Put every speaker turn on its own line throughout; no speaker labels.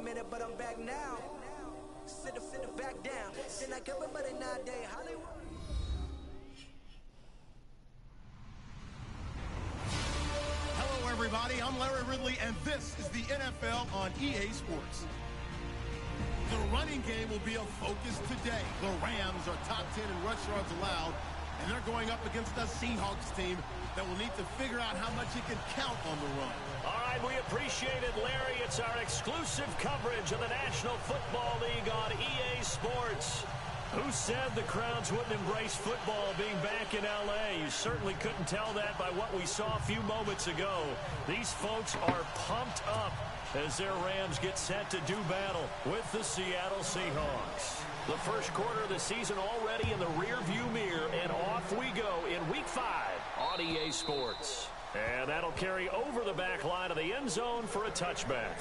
a minute, but I'm back now. Sit back down. Sit like everybody nowadays. Hollywood.
Hello, everybody. I'm Larry Ridley, and this is the NFL on EA Sports. The running game will be a focus today. The Rams are top 10 in rush yards allowed, and they're going up against a Seahawks team that will need to figure out how much it can count on the run.
All right, we appreciate it, Larry. It's our exclusive coverage of the National Football League on EA Sports. Who said the crowds wouldn't embrace football being back in L.A.? You certainly couldn't tell that by what we saw a few moments ago. These folks are pumped up as their Rams get set to do battle with the Seattle Seahawks. The first quarter of the season already in the rearview mirror, and off we go in Week 5 on EA Sports. And that'll carry over the back line of the end zone for a touchback.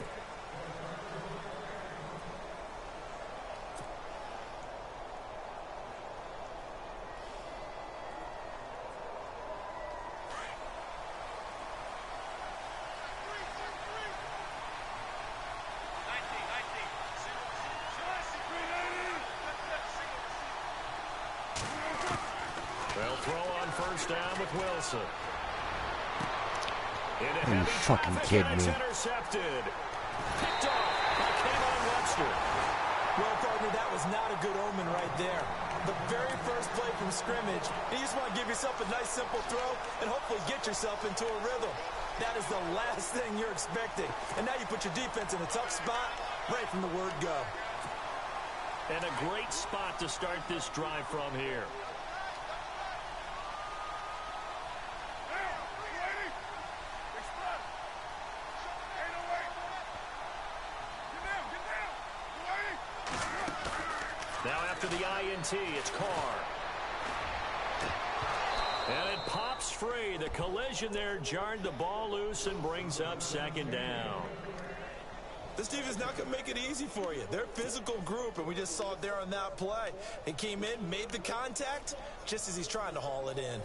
They'll throw on first down with Wilson.
Are you fucking kidding me?
Intercepted. Picked off by Kayvon Webster.
Well, partner, that was not a good omen right there. The very first play from scrimmage, you just want to give yourself a nice, simple throw and hopefully get yourself into a rhythm. That is the last thing you're expecting. And now you put your defense in a tough spot right from the word go.
And a great spot to start this drive from here. Now after the INT, it's Carr. And it pops free. The collision there jarred the ball loose and brings up second down.
This team is not going to make it easy for you. They're a physical group, and we just saw it there on that play. It came in, made the contact, just as he's trying to haul it in.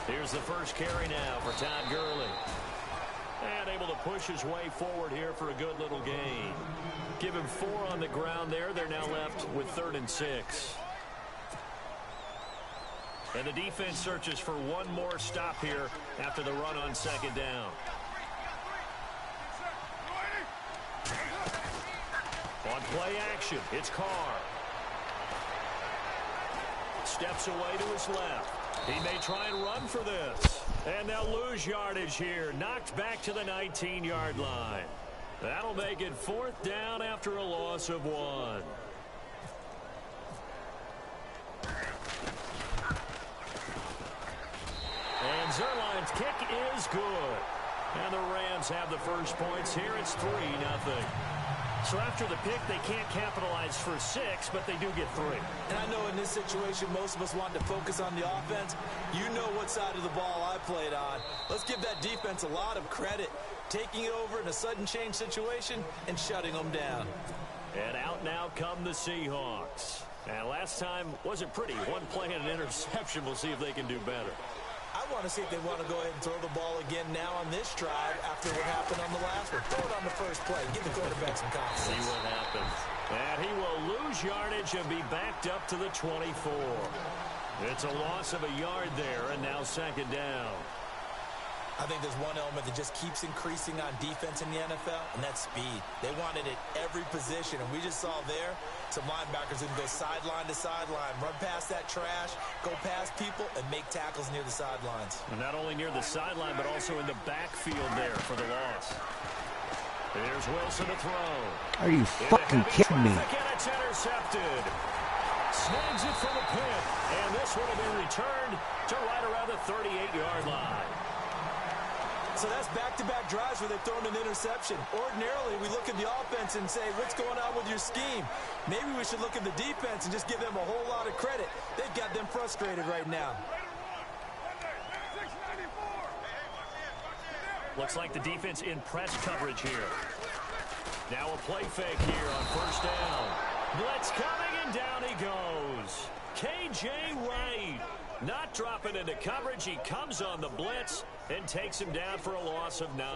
Here's the first carry now for Todd Gurley. And able to push his way forward here for a good little gain. Give him 4 on the ground there. They're now left with 3rd and 6. And the defense searches for one more stop here after the run on second down. On play action, it's Carr. Steps away to his left. He may try and run for this. And they'll lose yardage here. Knocked back to the 19-yard line. That'll make it 4th down after a loss of 1. And Zerline's kick is good. And the Rams have the first points here. It's 3-0. So after the pick, they can't capitalize for 6, but they do get 3.
And I know in this situation, most of us want to focus on the offense. You know what side of the ball I played on. Let's give that defense a lot of credit. Taking it over in a sudden change situation and shutting them down.
And out now come the Seahawks. And last time wasn't pretty. One play and an interception. We'll see if they can do better.
I want to see if they want to go ahead and throw the ball again now on this drive after what happened on the last one. Throw it on the first play. Give the quarterback some confidence.
See what happens. And he will lose yardage and be backed up to the 24. It's a loss of a yard there, and now second down.
I think there's one element that just keeps increasing on defense in the NFL, and that's speed. They want it at every position, and we just saw there some linebackers who can go sideline to sideline, run past that trash, go past people, and make tackles near the sidelines.
And not only near the sideline, but also in the backfield there for the loss. Here's Wilson to throw.
Are you fucking kidding me?
And it's intercepted. Snags it from the pit, and this one will be returned to right around the 38-yard line.
So that's back-to-back drives where they've thrown an interception. Ordinarily, we look at the offense and say, what's going on with your scheme? Maybe we should look at the defense and just give them a whole lot of credit. They've got them frustrated right now.
Looks like the defense in press coverage here. Now a play fake here on first down. Blitz coming And down he goes. K.J. Wright not dropping into coverage. He comes on the blitz and takes him down for a loss of 9.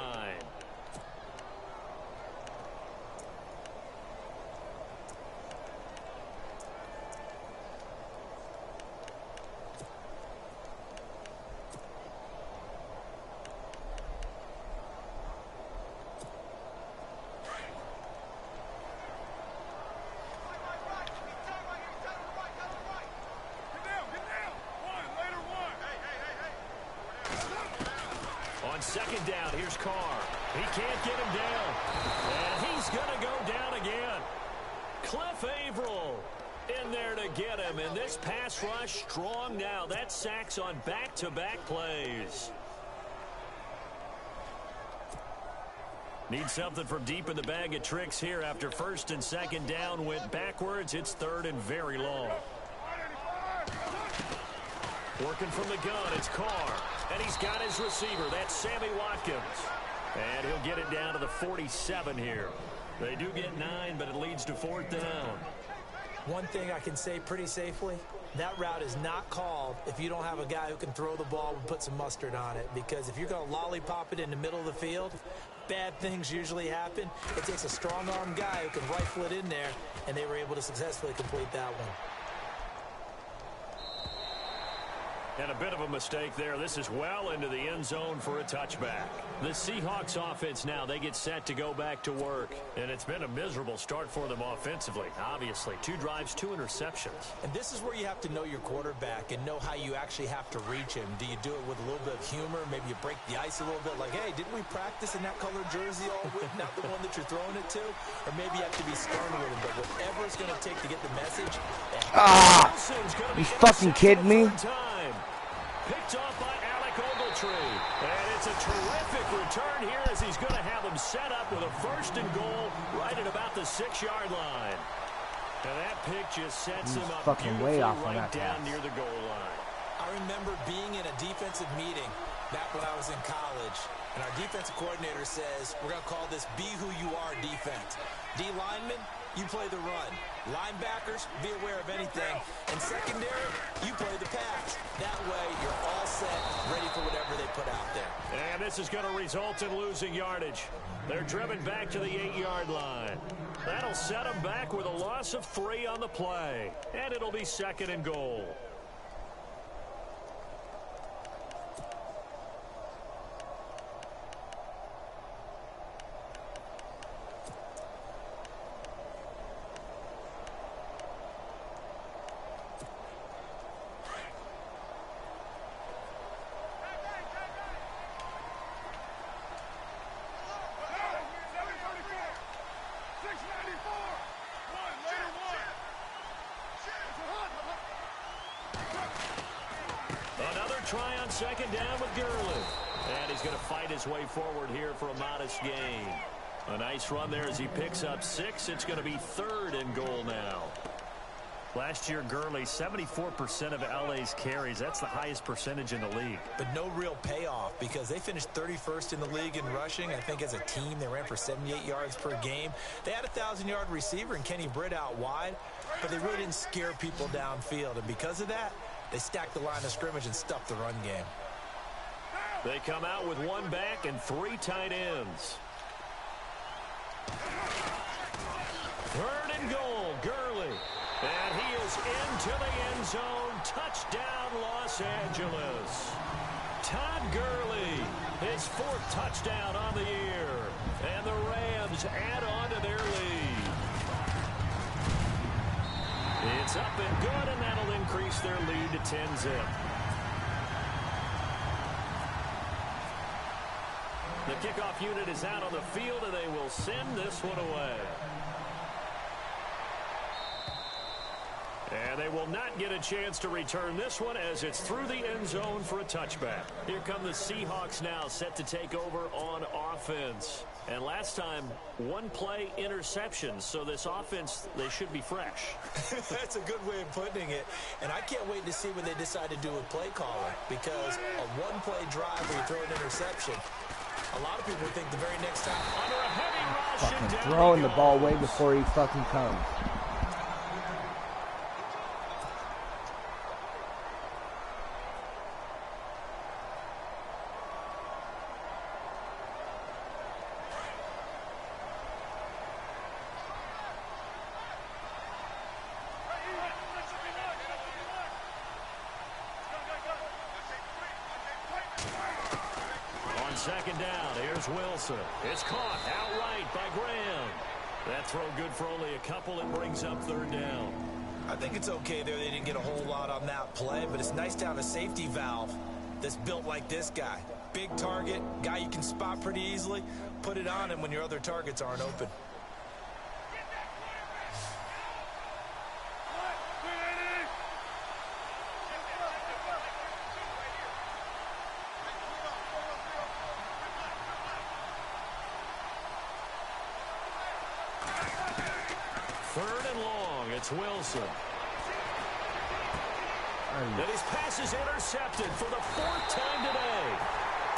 On second down, here's Carr. He can't get him down. And he's going to go down again. Cliff Averill in there to get him. And this pass rush strong now. That's sacks on back-to-back plays. Need something from deep in the bag of tricks here after first and second down went backwards. It's third and very long. Working from the gun, it's Carr. And he's got his receiver. That's Sammy Watkins. And he'll get it down to the 47 here. They do get 9, but it leads to 4th down.
One thing I can say pretty safely, that route is not called if you don't have a guy who can throw the ball and put some mustard on it. Because if you're going to lollipop it in the middle of the field, bad things usually happen. It takes a strong-arm guy who can rifle it in there, and they were able to successfully complete that one.
And a bit of a mistake there. This is well into the end zone for a touchback. The Seahawks offense now, they get set to go back to work. And it's been a miserable start for them offensively, obviously. 2 drives, 2 interceptions.
And this is where you have to know your quarterback and know how you actually have to reach him. Do you do it with a little bit of humor? Maybe you break the ice a little bit like, hey, didn't we practice in that colored jersey all week, not the one that you're throwing it to? Or maybe you have to be stern with him. But whatever it's going to take to get the message.
You fucking kidding me?
Picked off by Alec Ogletree. And it's a terrific return here as he's going to have them set up with a 1st and goal right at about the 6-yard line. And that pick just sets him up beautifully right down near the goal line.
I remember being in a defensive meeting back when I was in college, and our defensive coordinator says, we're going to call this be who you are defense. D lineman, you play the run. Linebackers, be aware of anything. And secondary, you play the pass. That way, you're all set, ready for whatever they put out there.
And this is going to result in losing yardage. They're driven back to the 8-yard line. That'll set them back with a loss of 3 on the play. And it'll be 2nd and goal. Try on 2nd down with Gurley. And he's going to fight his way forward here for a modest gain. A nice run there as he picks up 6. It's going to be 3rd and goal now. Last year, Gurley, 74% of LA's carries. That's the highest percentage in the league.
But no real payoff because they finished 31st in the league in rushing. I think as a team, they ran for 78 yards per game. They had a 1,000-yard receiver in Kenny Britt out wide, but they really didn't scare people downfield. And because of that, they stacked the line of scrimmage and stuffed the run game.
They come out with 1 back and 3 tight ends. 3rd and goal, Gurley. And he is into the end zone. Touchdown, Los Angeles. Todd Gurley, his 4th touchdown on the year. And the Rams add on to their lead. It's up and good, and that'll increase their lead to 10-zip. The kickoff unit is out on the field, and they will send this one away. And they will not get a chance to return this one as it's through the end zone for a touchback. Here come the Seahawks now set to take over on offense. And last time, 1-play interception. So this offense, they should be fresh.
That's a good way of putting it. And I can't wait to see what they decide to do with play calling. Because a 1-play drive where you throw an interception, a lot of people think the very next time.
Under a heavy rush
fucking throwing the ball way before he fucking comes.
second down. Here's Wilson. It's caught outright by Graham. That throw good for only a couple. It brings up third down.
I think it's okay there. They didn't get a whole lot on that play, but it's nice to have a safety valve that's built like this guy. Big target, guy you can spot pretty easily. Put it on him when your other targets aren't open.
Third and long, it's Wilson. And his pass is intercepted for the fourth time today.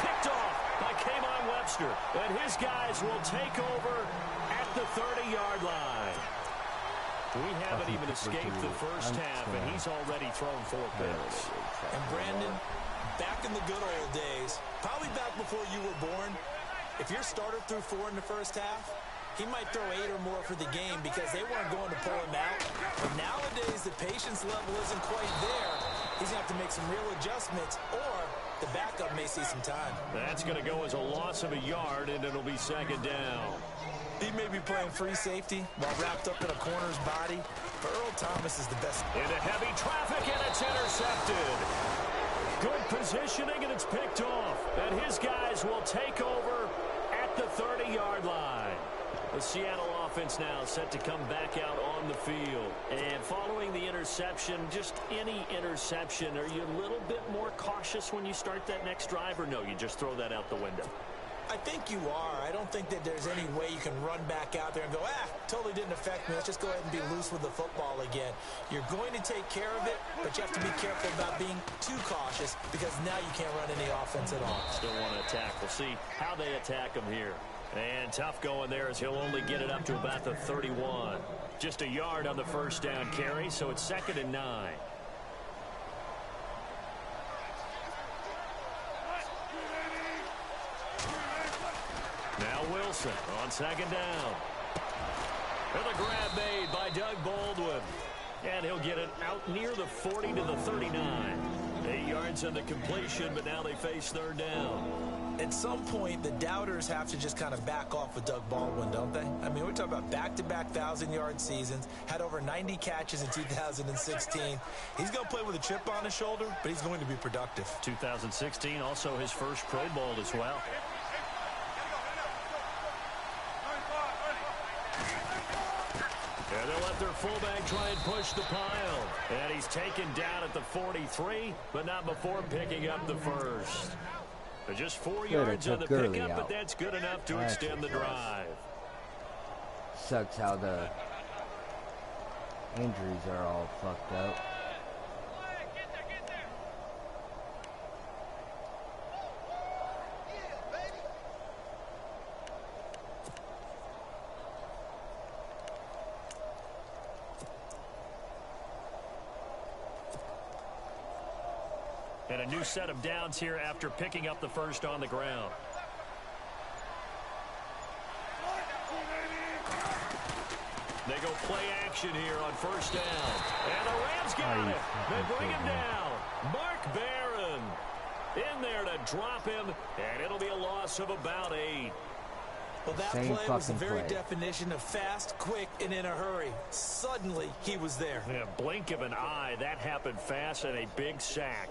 Picked off by K'Von Webster. And his guys will take over at the 30-yard line. We haven't even escaped the first half, and he's already thrown 4 picks.
And Brandon, back in the good old days, probably back before you were born, if your starter threw 4 in the first half, he might throw 8 or more for the game because they weren't going to pull him out. But nowadays, the patience level isn't quite there. He's going to have to make some real adjustments, or the backup may see some time.
That's going to go as a loss of a yard, and it'll be second down.
He may be playing free safety while wrapped up in a corner's body, but Earl Thomas is the best.
Into heavy traffic, and it's intercepted. Good positioning, and it's picked off. And his guys will take over at the 30-yard line. The Seattle offense now set to come back out on the field. And following the interception, just any interception, are you a little bit more cautious when you start that next drive, or no, you just throw that out the window?
I think you are. I don't think that there's any way you can run back out there and go, totally didn't affect me. Let's just go ahead and be loose with the football again. You're going to take care of it, but you have to be careful about being too cautious because now you can't run any offense at all.
Still want to attack. We'll see how they attack him here. And tough going there as he'll only get it up to about the 31. Just a yard on the first down carry, so it's 2nd and 9. Now Wilson on second down. And the grab made by Doug Baldwin. And he'll get it out near the 40 to the 39. 8 yards on the completion, but now they face third down.
At some point, the doubters have to just kind of back off with Doug Baldwin, don't they? I mean, we're talking about back-to-back 1,000-yard seasons, had over 90 catches in 2016. He's going to play with a chip on his shoulder, but he's going to be productive.
2016, also his first Pro Bowl as well. And they'll let their fullback try and push the pile. And he's taken down at the 43, but not before picking up the first. Just 4 yards on the pickup, but that's good enough to extend the drive.
Sucks how the injuries are all fucked up.
And a new set of downs here after picking up the first on the ground. They go play action here on first down. And the Rams got it. They bring him down. Mark Barron in there to drop him. And it'll be a loss of about 8.
Well, that play was the very definition of fast, quick, and in a hurry. Suddenly, he was there.
Yeah, blink of an eye. That happened fast and a big sack.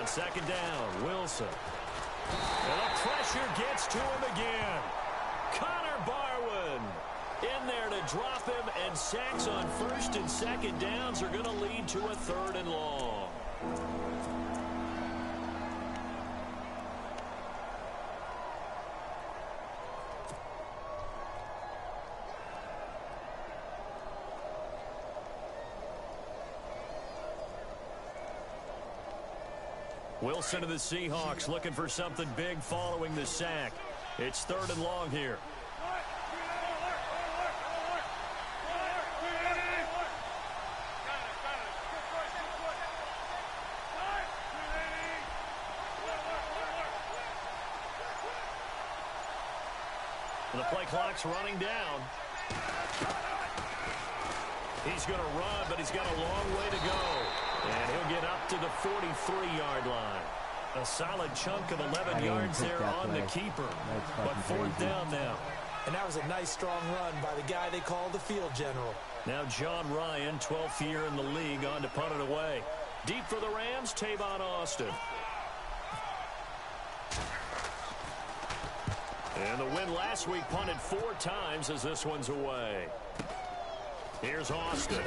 Second down, Wilson. And the pressure gets to him again. Connor Barwin in there to drop him, and sacks on first and second downs are going to lead to a 3rd and long. Wilson to the Seahawks looking for something big following the sack. It's 3rd and long here. And the play clock's running down. He's going to run, but he's got a long way to go. And he'll get up to the 43-yard line. A solid chunk of 11 yards there on the keeper. But fourth down now.
And that was a nice, strong run by the guy they call the field general.
Now John Ryan, 12th year in the league, on to punt it away. Deep for the Rams, Tavon Austin. And the win last week punted 4 times as this one's away. Here's Austin.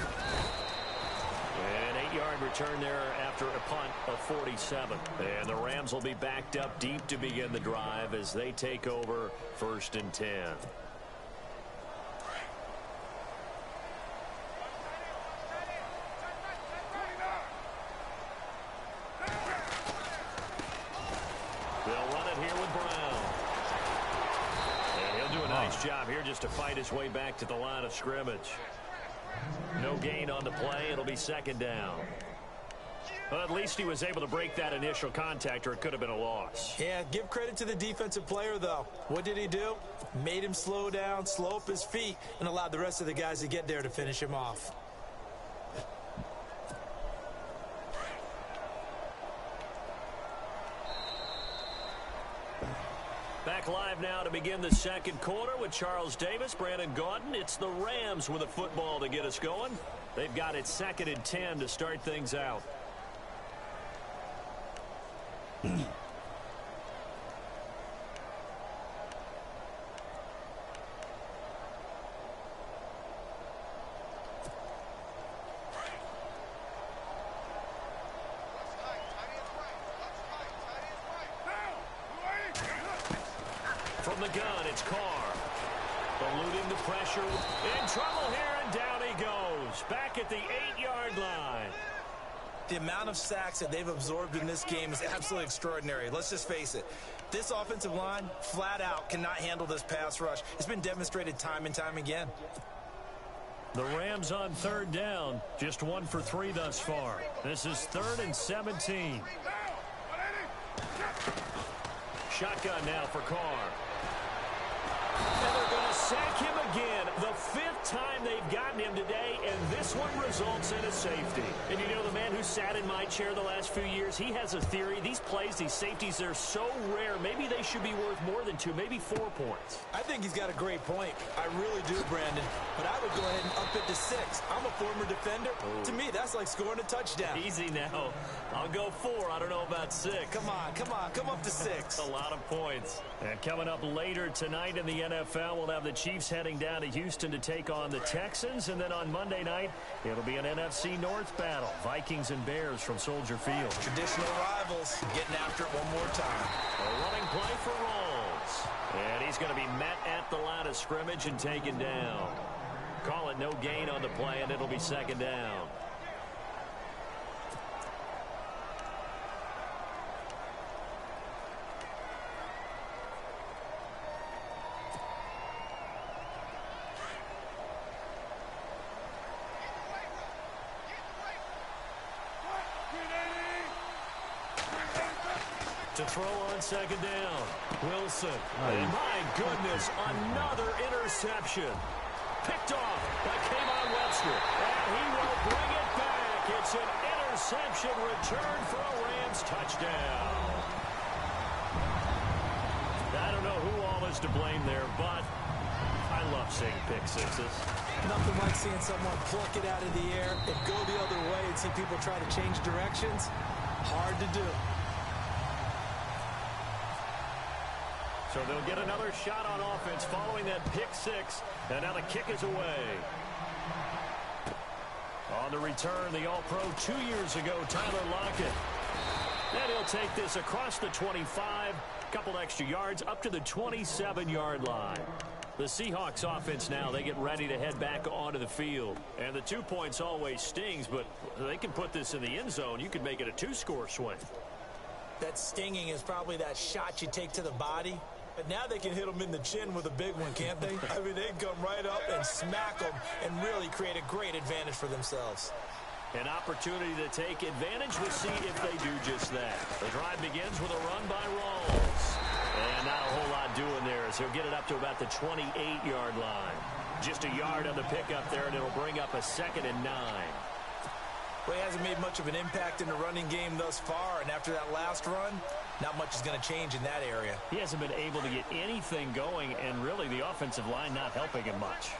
An 8-yard return there after a punt of 47. And the Rams will be backed up deep to begin the drive as they take over 1st and 10. They'll run it here with Brown. And he'll do a nice job here just to fight his way back to the line of scrimmage. No gain on the play. It'll be 2nd down. Well, at least he was able to break that initial contact, or it could have been a loss.
Yeah, give credit to the defensive player, though. What did he do? Made him slow down, slow up his feet, and allowed the rest of the guys to get there to finish him off.
Back live now to begin the 2nd quarter with Charles Davis, Brandon Gaudin. It's the Rams with a football to get us going. They've got it 2nd and 10 to start things out. From the gun, it's Carr. Eluding the pressure. In trouble here, and down he goes. Back at the 8-yard line.
The amount of sacks that they've absorbed in this game is absolutely extraordinary. Let's just face it. This offensive line, flat out, cannot handle this pass rush. It's been demonstrated time and time again.
The Rams on 3rd down. Just 1 for 3 thus far. This is 3rd and 17. Shotgun now for Carr. And they're going to sack him again. The 5th time they've gotten him today, and this one results in a safety. And you know, the man who sat in my chair the last few years, he has a theory. These plays, these safeties, they're so rare. Maybe they should be worth more than 2, maybe 4 points.
I think he's got a great point. I really do, Brandon. But I would go ahead and up it to 6. I'm a former defender. Oh. To me, that's like scoring a touchdown.
Easy now. I'll go 4. I don't know about 6.
Come on. Come up to 6.
A lot of points. And coming up later tonight in the NFL, we'll have the Chiefs heading down to Houston to take on the Texans. And then on Monday night, it'll be an NFC North battle. Vikings and Bears from Soldier Field.
Traditional rivals getting after it one more time.
A running play for Rawls. And he's going to be met at the line of scrimmage and taken down. Call it no gain on the play, and it'll be 2nd down. To throw on 2nd down. Wilson. And my goodness, another interception. Picked off by Kayvon Webster. And he will bring it back. It's an interception return for a Rams touchdown. I don't know who all is to blame there, but I love seeing pick sixes.
Nothing like seeing someone pluck it out of the air and go the other way and see people try to change directions. Hard to do.
So they'll get another shot on offense following that pick 6. And now the kick is away. On the return, the All-Pro 2 years ago, Tyler Lockett. And he'll take this across the 25, a couple extra yards, up to the 27-yard line. The Seahawks offense now, they get ready to head back onto the field. And the 2 points always stings, but they can put this in the end zone. You can make it a 2-score swing.
That stinging is probably that shot you take to the body. But now they can hit them in the chin with a big one, can't they? I mean, they can come right up and smack them and really create a great advantage for themselves.
An opportunity to take advantage. We'll see if they do just that. The drive begins with a run by Rawls. And not a whole lot doing there, so he'll get it up to about the 28-yard line. Just a yard on the pickup there, and it'll bring up a 2nd and 9.
Well, he hasn't made much of an impact in the running game thus far, and after that last run, not much is going to change in that area.
He hasn't been able to get anything going, and really the offensive line not helping him much.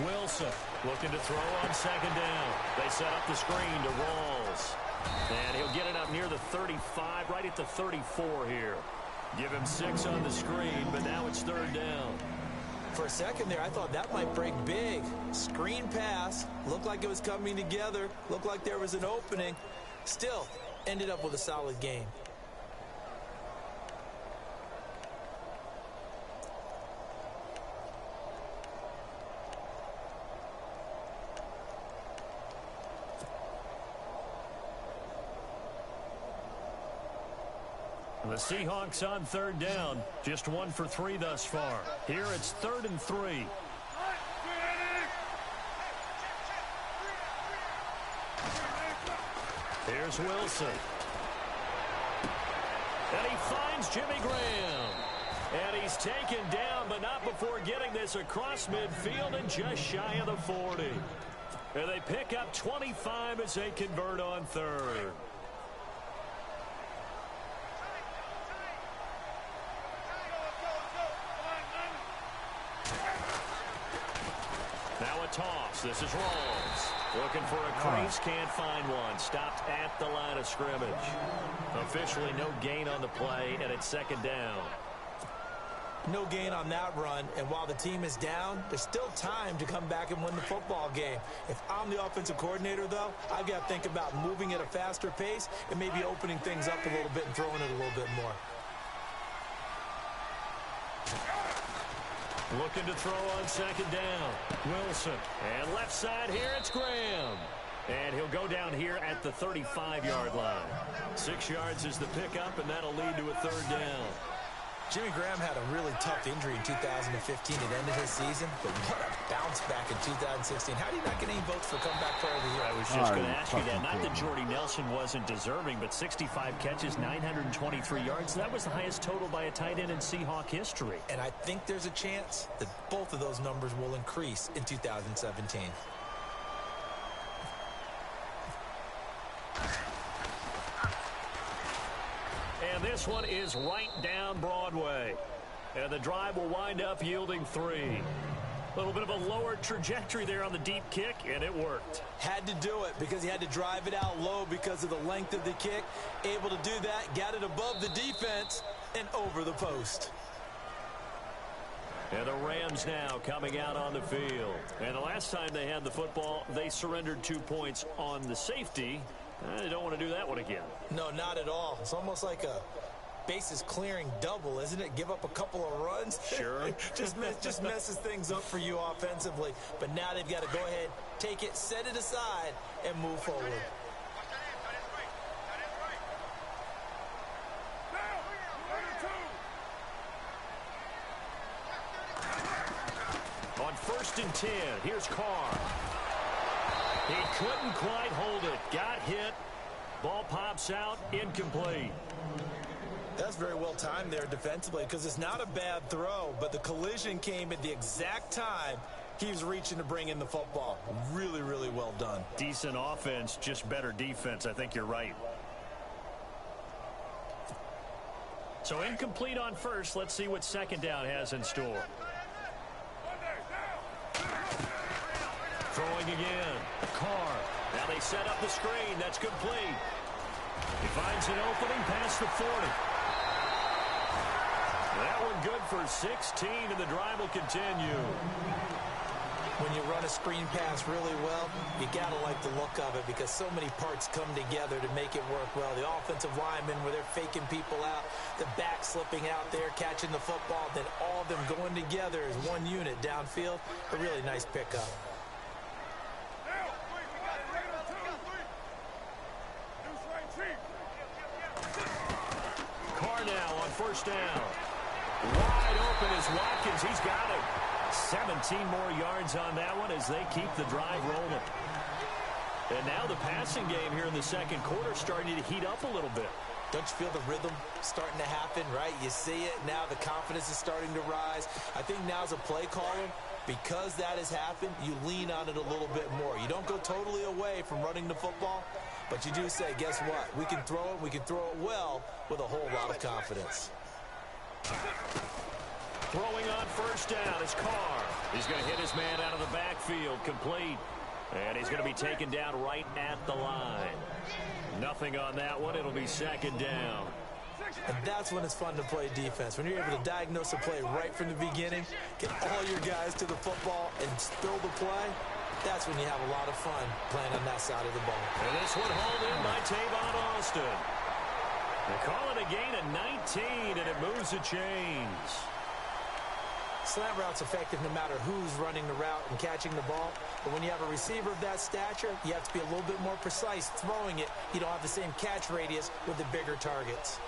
Wilson looking to throw on 2nd down. They set up the screen to Rawls. And he'll get it up near the 35, right at the 34 here. Give him 6 on the screen, but now it's 3rd down.
For a second there, I thought that might break big. Screen pass, looked like it was coming together, looked like there was an opening. Still, ended up with a solid game.
The Seahawks on 3rd down. Just 1 for 3 thus far. Here it's 3rd and 3. Here's Wilson. And he finds Jimmy Graham. And he's taken down, but not before getting this across midfield and just shy of the 40. And they pick up 25 as they convert on 3rd. Now a toss. This is Rawls. Looking for a crease, can't find one. Stopped at the line of scrimmage. Officially no gain on the play, and it's 2nd down.
No gain on that run, and while the team is down, there's still time to come back and win the football game. If I'm the offensive coordinator, though, I've got to think about moving at a faster pace and maybe opening things up a little bit and throwing it a little bit more.
Looking to throw on 2nd down. Wilson. And left side here, it's Graham. And he'll go down here at the 35-yard line. 6 yards is the pickup, and that'll lead to a 3rd down.
Jimmy Graham had a really tough injury in 2015. It ended his season, but what a bounce back in 2016. How do you not get any votes for comeback player of the year?
I was just going to ask you that. Not that Jordy Nelson wasn't deserving, but 65 catches, 923 yards. That was the highest total by a tight end in Seahawk history.
And I think there's a chance that both of those numbers will increase in 2017.
And this one is right down Broadway. And the drive will wind up yielding 3. A little bit of a lower trajectory there on the deep kick, and it worked.
Had to do it because he had to drive it out low because of the length of the kick. Able to do that, got it above the defense and over the post.
And the Rams now coming out on the field. And the last time they had the football, they surrendered 2 points on the safety. They don't want to do that one again.
No, not at all. It's almost like a bases clearing double, isn't it? Give up a couple of runs.
Sure.
just messes things up for you offensively. But now they've got to go ahead, take it, set it aside, and move forward.
On 1st and 10, here's Carr. He couldn't quite hold it. Got hit. Ball pops out. Incomplete.
That's very well timed there defensively because it's not a bad throw, but the collision came at the exact time he was reaching to bring in the football. Really, really well done.
Decent offense, just better defense. I think you're right. So incomplete on 1st. Let's see what 2nd down has in store. Throwing again. Carr. Now they set up the screen. That's complete. He finds an opening past the 40. That one good for 16, and the drive will continue.
When you run a screen pass really well, you got to like the look of it because so many parts come together to make it work well. The offensive linemen, where they're faking people out, the back slipping out there, catching the football, then all of them going together as one unit downfield. A really nice pickup.
Carr now on 1st down. Wide open is Watkins. He's got it. 17 more yards on that one as they keep the drive rolling. And now the passing game here in the second quarter starting to heat up a little bit.
Don't you feel the rhythm starting to happen, right? You see it. Now the confidence is starting to rise. I think now as a play caller, because that has happened, you lean on it a little bit more. You don't go totally away from running the football, but you do say, guess what? We can throw it. We can throw it well with a whole lot of confidence.
Throwing on first down is Carr. He's going to hit his man out of the backfield, complete. And he's going to be taken down right at the line. Nothing on that one. It'll be second down.
And that's when it's fun to play defense. When you're able to diagnose a play right from the beginning, get all your guys to the football and spill the play, that's when you have a lot of fun playing on that side of the ball.
And this one hauled in by Tavon Austin. They call it a gain of 19, and it moves the chains.
Slant route's effective no matter who's running the route and catching the ball. But when you have a receiver of that stature, you have to be a little bit more precise throwing it. You don't have the same catch radius with the bigger targets.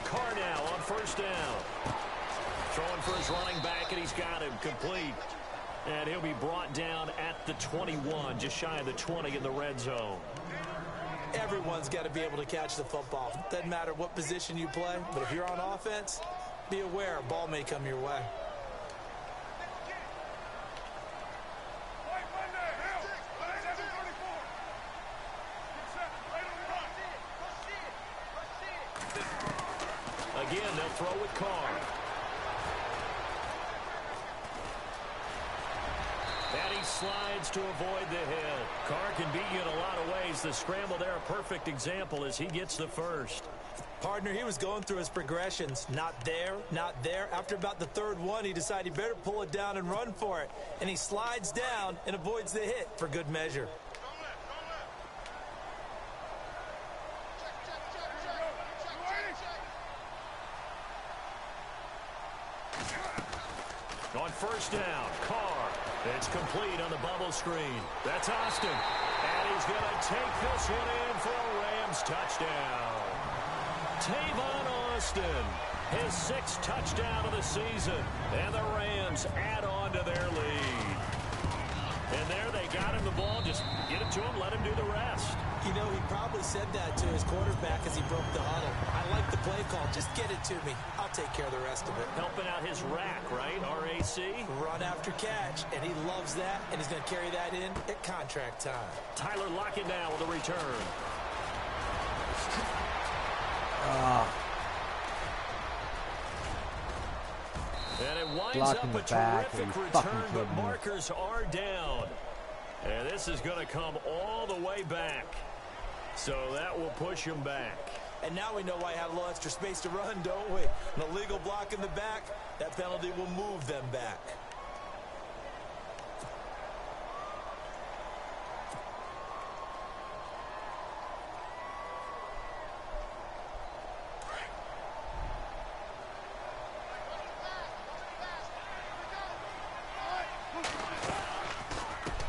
Carr now on first down. Throwing for his running back, and he's got him complete. And he'll be brought down at the 21, just shy of the 20 in the red zone.
Everyone's got to be able to catch the football. Doesn't matter what position you play, but if you're on offense, be aware a ball may come your way.
Again, they'll throw with Carr. And he slides to avoid the hit. Carr can beat you in a lot of ways. The scramble there, a perfect example as he gets the first.
Partner, he was going through his progressions. Not there, not there. After about the third one, he decided he better pull it down and run for it. And he slides down and avoids the hit for good measure.
On first down, Carr. It's complete on the bubble screen. That's Austin. And he's going to take this one in for a Rams touchdown. Tavon Austin, his 6th touchdown of the season. And the Rams add on to their lead. And there they got him the ball. Just get it to him, let him do the rest.
You know, he probably said that to his quarterback as he broke the huddle. I like the play call. Just get it to me. I'll take care of the rest of it.
Helping out his rack, right? RAC.
Run after catch, and he loves that, and he's going to carry that in at contract time.
Tyler Lockett now with a return. And it winds up a terrific return, but markers are down. And this is going to come all the way back. So that will push him back.
And now we know why he had a little extra space to run, don't we? An illegal block in the back, that penalty will move them back.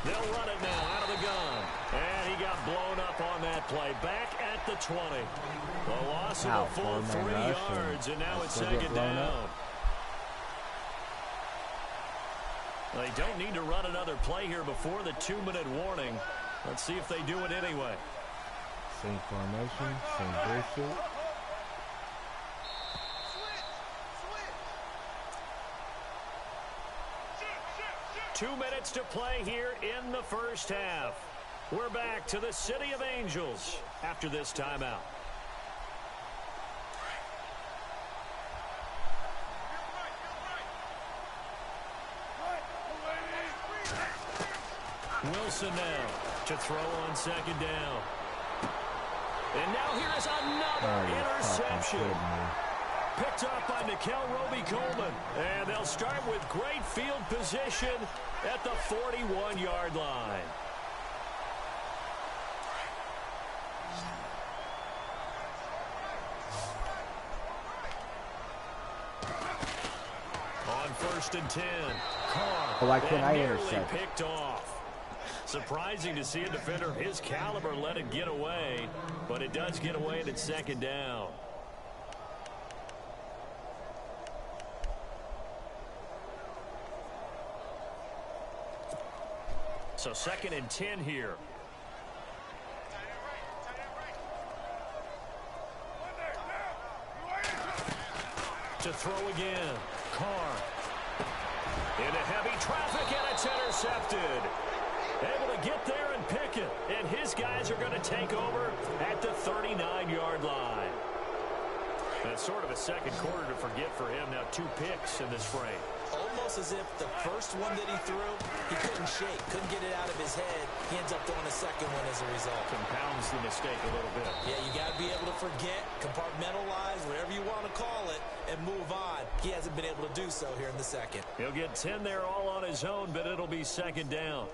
They'll run it now out of the gun. And he got blown up on that play. Back at the 20. The loss of a full 3 yards, and now it's second down. They don't need to run another play here before the 2-minute warning. Let's see if they do it anyway.
Same formation, same bullshit.
Two minutes to play here in the first half. We're back to the City of Angels after this timeout. Wilson now to throw on second down. And now here is another interception. Picked up by Nikel Roby-Coleman. And they'll start with great field position at the 41-yard line. On 1st and 10. Carr
why can't I intercept?
Picked off. Surprising to see a defender of his caliber let it get away, but it does get away and it's second down. So 2nd and 10 here. To throw again. Carr. Into heavy traffic, and it's intercepted. Able to get there and pick it. And his guys are going to take over at the 39-yard line. That's sort of a second quarter to forget for him. Now 2 picks in this frame.
Almost as if the first one that he threw, he couldn't shake, couldn't get it out of his head. He ends up throwing a second one as a result.
Compounds the mistake a little bit.
Yeah, you got to be able to forget, compartmentalize, whatever you want to call it, and move on. He hasn't been able to do so here in the second.
He'll get 10 there all on his own, but it'll be second down.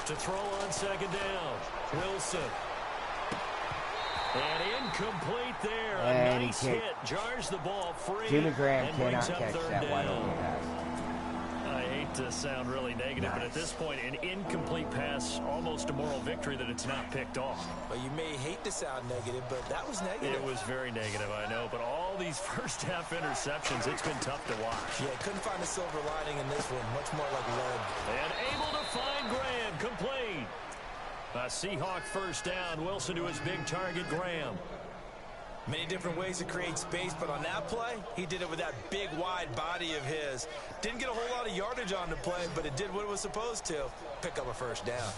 To throw on second down. Wilson. And incomplete there.
And
a nice hit. Jars the ball free.
Jimmy Graham
and
cannot
brings up
catch
third
that
down.
wide open pass.
I hate to sound really negative, but at this point, an incomplete pass, almost a moral victory that it's not picked off.
Well, you may hate to sound negative, but that was negative.
It was very negative, I know. But all these first half interceptions, it's been tough to watch.
Yeah, couldn't find a silver lining in this one. Much more like lead.
And able to find Graham. Complete. A Seahawk first down. Wilson to his big target, Graham.
Many different ways to create space, but on that play, he did it with that big, wide body of his. Didn't get a whole lot of yardage on the play, but it did what it was supposed to. Pick up a first down.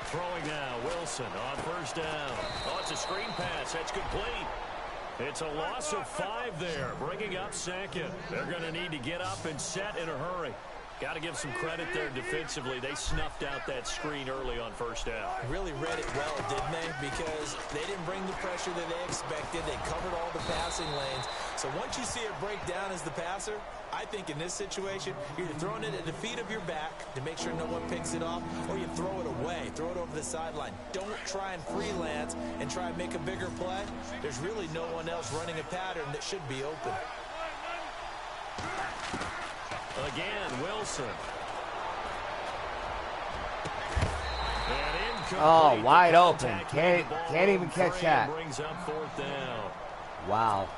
Throwing now, Wilson on first down. Oh, it's a screen pass. That's complete. It's a loss of 5 there, bringing up second. They're going to need to get up and set in a hurry. Got to give some credit there defensively. They snuffed out that screen early on first down.
Really read it well, didn't they? Because they didn't bring the pressure that they expected. They covered all the passing lanes. So once you see it break down as the passer, I think in this situation, you're throwing it at the feet of your back to make sure no one picks it off, or you throw it away, throw it over the sideline. Don't try and freelance and try and make a bigger play. There's really no one else running a pattern that should be open.
Again, Wilson. And
oh, wide open. Can't even catch that.
Brings up fourth down.
Wow.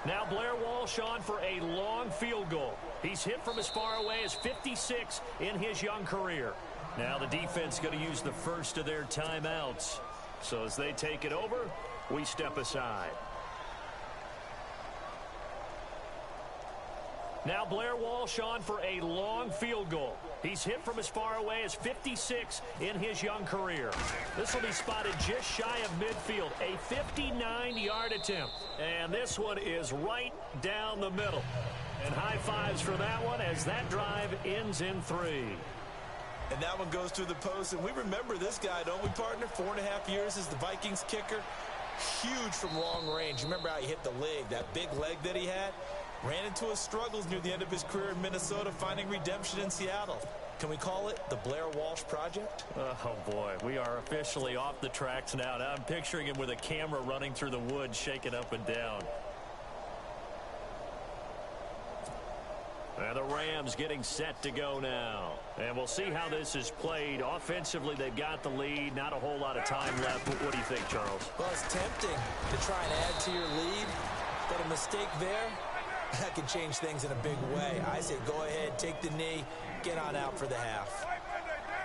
Now Blair Walsh on for a long field goal. He's hit from as far away as 56 in his young career. Now the defense going to use the first of their timeouts. So as they take it over, we step aside. Now Blair Walsh on for a long field goal. He's hit from as far away as 56 in his young career. This will be spotted just shy of midfield. A 59-yard attempt. And this one is right down the middle. And high fives for that one as that drive ends in 3.
And that one goes through the post. And we remember this guy, don't we, partner? 4.5 years as the Vikings kicker. Huge from long range. Remember how he hit the leg, that big leg that he had? Ran into his struggles near the end of his career in Minnesota, finding redemption in Seattle. Can we call it the Blair Walsh Project?
Oh, boy. We are officially off the tracks now. Now I'm picturing him with a camera running through the woods, shaking up and down. And the Rams getting set to go now. And we'll see how this is played. Offensively, they've got the lead. Not a whole lot of time left. What do you think, Charles?
Well, it's tempting to try and add to your lead, but a mistake there, that can change things in a big way. I say go ahead, take the knee, get on out for the half.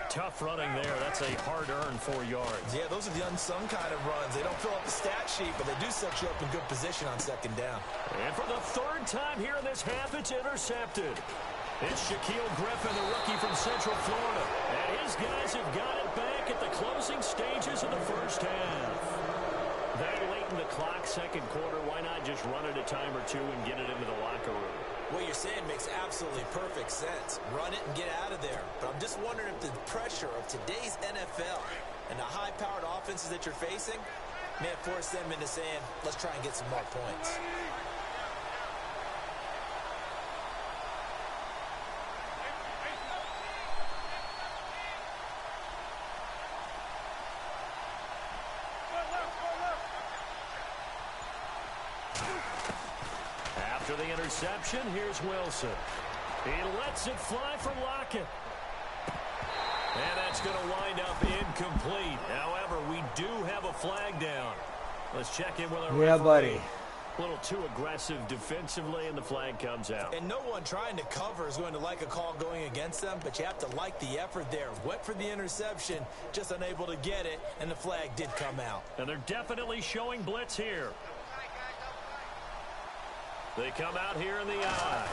Tough running there. That's a hard-earned 4 yards.
Yeah, those are the unsung kind of runs. They don't fill up the stat sheet, but they do set you up in good position on second down.
And for the third time here in this half, it's intercepted. It's Shaquille Griffin, the rookie from Central Florida. And his guys have got it back at the closing stages of the first half. That late in the clock, second quarter, why not just run it a time or two and get it into the locker room?
What you're saying makes absolutely perfect sense. Run it and get out of there. But I'm just wondering if the pressure of today's NFL and the high-powered offenses that you're facing may have forced them into saying, let's try and get some more points.
After the interception, here's Wilson. He lets it fly for Lockett. And that's going to wind up incomplete. However, we do have a flag down. Let's check in with our referee.
Buddy.
A little too aggressive defensively, and the flag comes out.
And no one trying to cover is going to like a call going against them, but you have to like the effort there. Went for the interception, just unable to get it, and the flag did come out.
And they're definitely showing blitz here. They come out here in the eye.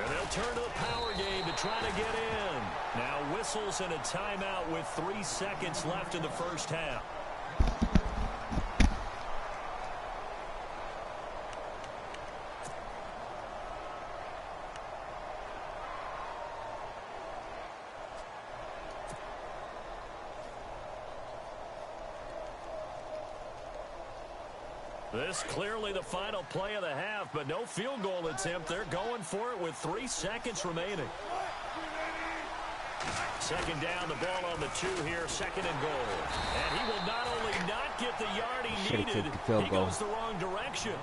And they'll turn to the power game to try to get in. Now whistles and a timeout with 3 seconds left in the first half. This clearly the final play of the half, but no field goal attempt. They're going for it with 3 seconds remaining. Second down, the ball on the 2 here, second and goal. And he will not only not get the yard he needed, he goes the wrong direction.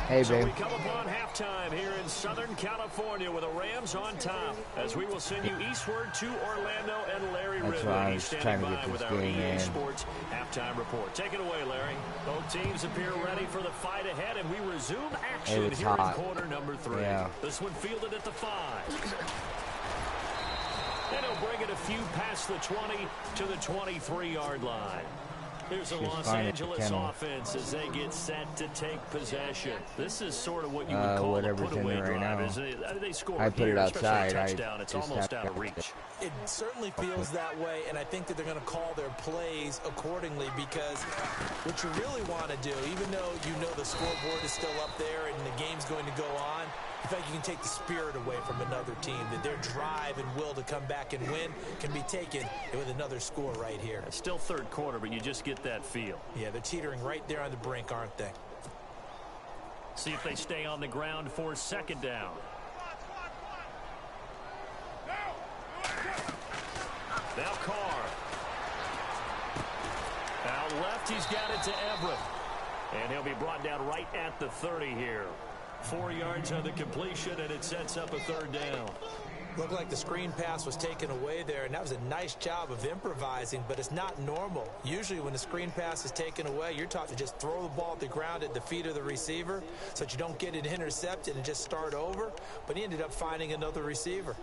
Hey,
so
babe.
we come upon halftime here in Southern California with the Rams on top as we will send you eastward to Orlando and Larry Ridley standing by with our EA Sports halftime report. Take it away, Larry. Both teams appear ready for the fight ahead, and we resume action here in quarter number 3. Yeah. This one fielded at the 5. And he'll bring it a few past the 20 to the 23-yard line. Here's the Los Angeles offense as they get set to take possession. This is sort of what you would call a put-away drive. They score
I put it outside.
Touchdown. It's almost out of reach.
It certainly feels that way, and I think that they're going to call their plays accordingly because what you really want to do, even though you know the scoreboard is still up there and the game's going to go on, in fact, you can take the spirit away from another team, that their drive and will to come back and win can be taken with another score right here.
It's still third quarter, but you just get that feel.
Yeah, they're teetering right there on the brink, aren't they?
See if they stay on the ground for second down. Now Carr. Out left, he's got it to Everett. And he'll be brought down right at the 30 here. 4 yards on the completion, and it sets up a third down.
Looked like the screen pass was taken away there, and that was a nice job of improvising, but it's not normal. Usually when the screen pass is taken away, you're taught to just throw the ball at the ground at the feet of the receiver so that you don't get it intercepted and just start over, but he ended up finding another receiver.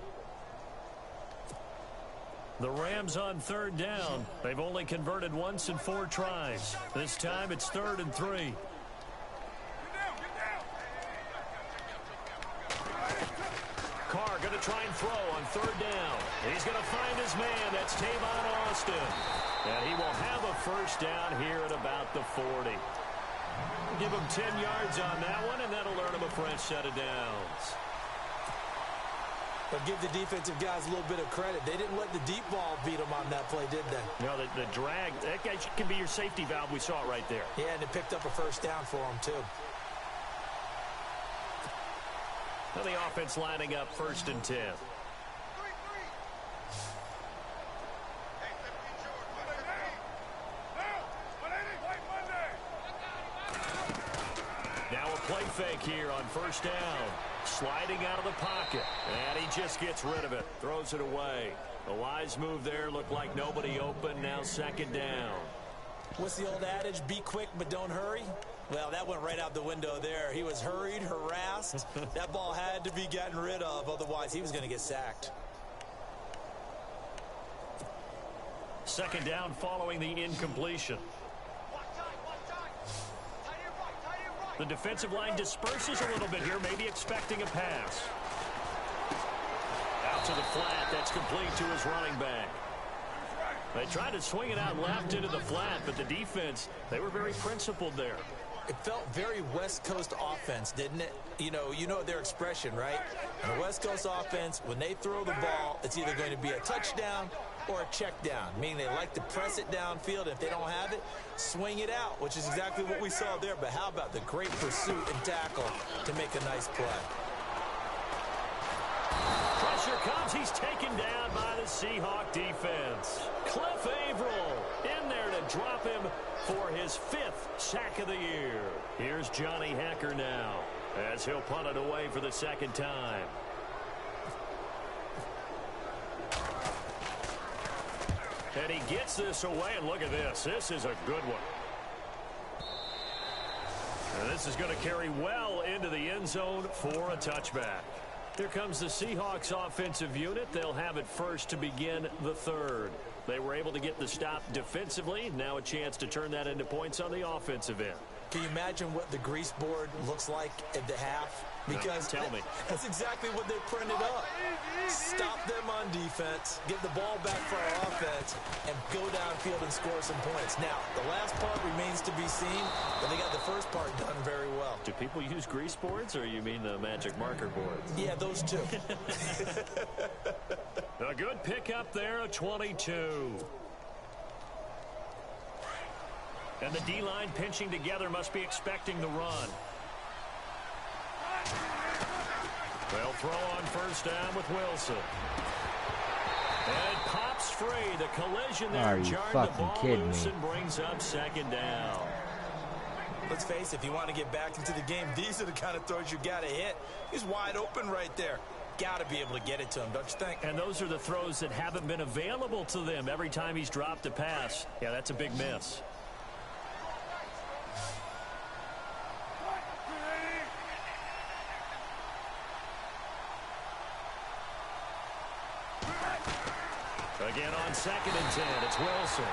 The Rams on third down. They've only converted once in 4 tries. This time it's 3rd and 3. Carr going to try and throw on third down. He's going to find his man. That's Tavon Austin. And he will have a first down here at about the 40. Give him 10 yards on that one, and that'll earn him a fresh set of downs.
But give the defensive guys a little bit of credit. They didn't let the deep ball beat them on that play, did they?
No, the drag, that guy can be your safety valve. We saw it right there.
Yeah, and it picked up a first down for them, too.
Now the offense lining up 1st and 10. Now a play fake here on first down. Sliding out of the pocket. And he just gets rid of it. Throws it away. A wise move there. Looked like nobody open. Now second down.
What's the old adage? Be quick, but don't hurry. Well, that went right out the window there. He was hurried, harassed. That ball had to be gotten rid of. Otherwise, he was going to get sacked.
Second down following the incompletion. The defensive line disperses a little bit here, maybe expecting a pass. Out to the flat. That's complete to his running back. They tried to swing it out left into the flat, but the defense, they were very principled there.
It felt very West Coast offense, didn't it? You know their expression, right? In the West Coast offense, when they throw the ball, it's either going to be a touchdown or a check down, meaning they like to press it downfield. If they don't have it, swing it out, which is exactly what we saw there. But how about the great pursuit and tackle to make a nice play?
Pressure comes. He's taken down by the Seahawk defense. Cliff Averill in there to drop him for his 5th sack of the year. Here's Johnny Hacker now as he'll punt it away for the second time. And he gets this away, and look at this. This is a good one. And this is going to carry well into the end zone for a touchback. Here comes the Seahawks offensive unit. They'll have it first to begin the third. They were able to get the stop defensively. Now a chance to turn that into points on the offensive end.
Can you imagine what the grease board looks like at the half? Because
no, tell me.
That's exactly what they printed up. Stop them on defense, get the ball back for our offense, and go downfield and score some points. Now, the last part remains to be seen, but they got the first part done very well.
Do people use grease boards, or you mean the magic marker boards?
Yeah, those two.
A good pickup there, a 22. And the D-line pinching together must be expecting the run. They'll throw on first down with Wilson. And pops free. The collision there jarred the ball loose and brings up second down.
Let's face it, if you want to get back into the game, these are the kind of throws you got to hit. He's wide open right there. Got to be able to get it to him, don't you think?
And those are the throws that haven't been available to them every time he's dropped a pass. Yeah, that's a big miss. Again on 2nd and 10, it's Wilson.